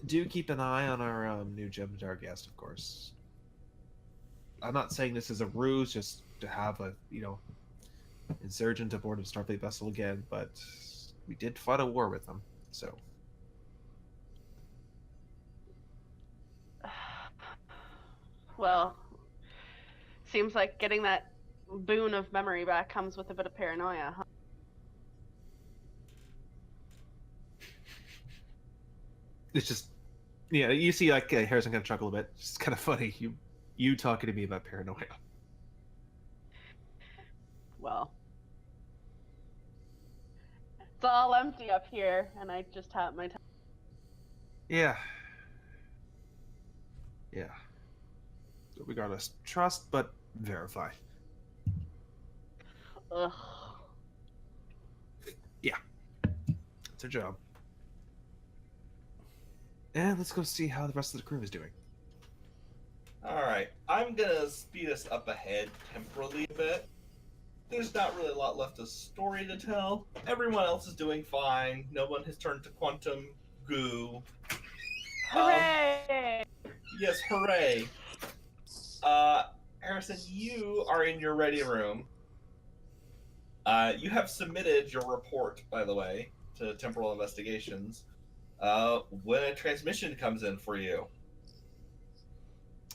Do keep an eye on our new Jem'Hadar guest, of course. I'm not saying this is a ruse just to have a, insurgent aboard of Starfleet vessel again, but we did fight a war with them, so. Well, seems like getting that boon of memory back comes with a bit of paranoia, huh? It's just, you see like Harrison kind of chuckle a bit. It's just kind of funny. You talking to me about paranoia. Well, it's all empty up here, and I just have my time. Yeah. So we gotta trust, but verify. Ugh. It's our job. And let's go see how the rest of the crew is doing. Alright, I'm gonna speed us up ahead temporally a bit. There's not really a lot left of story to tell. Everyone else is doing fine. No one has turned to quantum goo. Hooray! Yes, hooray. Harrison, you are in your ready room. You have submitted your report, by the way, to Temporal Investigations. When a transmission comes in for you.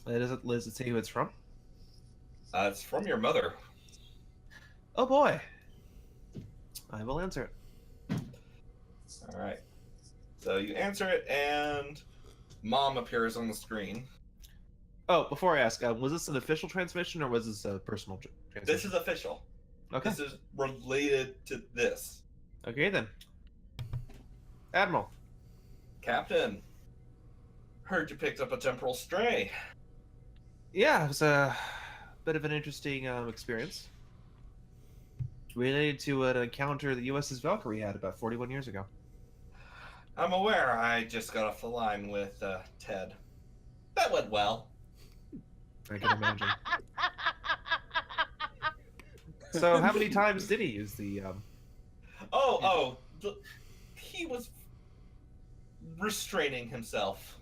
Does it say who it's from? It's from your mother. Oh boy. I will answer it. Alright. So you answer it, and Mom appears on the screen. Oh, before I ask, was this an official transmission or was this a personal transmission? This is official. Okay. This is related to this. Okay then. Admiral. Captain, heard you picked up a temporal stray. Yeah, it was a bit of an interesting experience. Related to an encounter the USS Valkyrie had about 41 years ago. I'm aware. I just got off the line with Ted. That went well. I can imagine. So, how many times did he use the? He was restraining himself.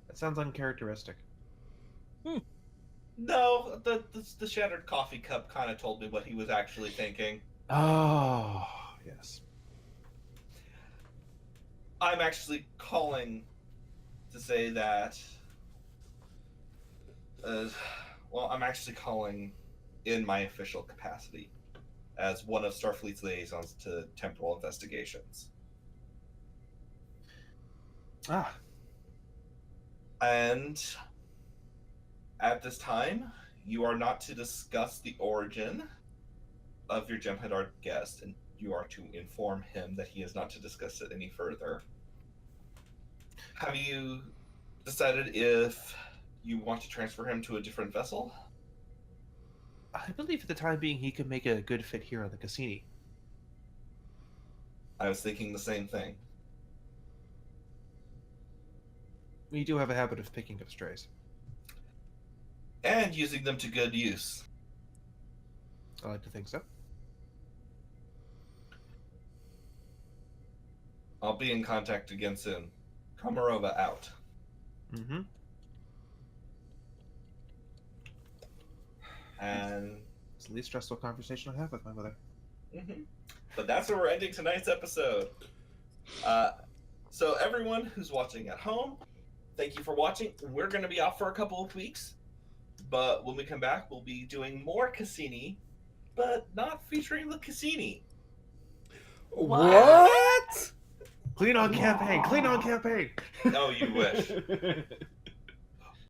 That sounds uncharacteristic. No, the shattered coffee cup kind of told me what he was actually thinking. Oh, yes. I'm actually calling to say that. I'm actually calling in my official capacity as one of Starfleet's liaisons to Temporal Investigations. Ah. And at this time, you are not to discuss the origin of your Jem'Hadar guest, and you are to inform him that he is not to discuss it any further. Have you decided if you want to transfer him to a different vessel? I believe for the time being he could make a good fit here on the Cassini. I was thinking the same thing. We do have a habit of picking up strays. And using them to good use. I like to think so. I'll be in contact again soon. Komarova out. Mm-hmm. And It's the least stressful conversation I have with my mother. But that's where we're ending tonight's episode. So everyone who's watching at home, thank you for watching. We're going to be off for a couple of weeks, but when we come back, we'll be doing more Cassini, but not featuring the Cassini. What? Clean on campaign! Clean on campaign! Oh, you wish.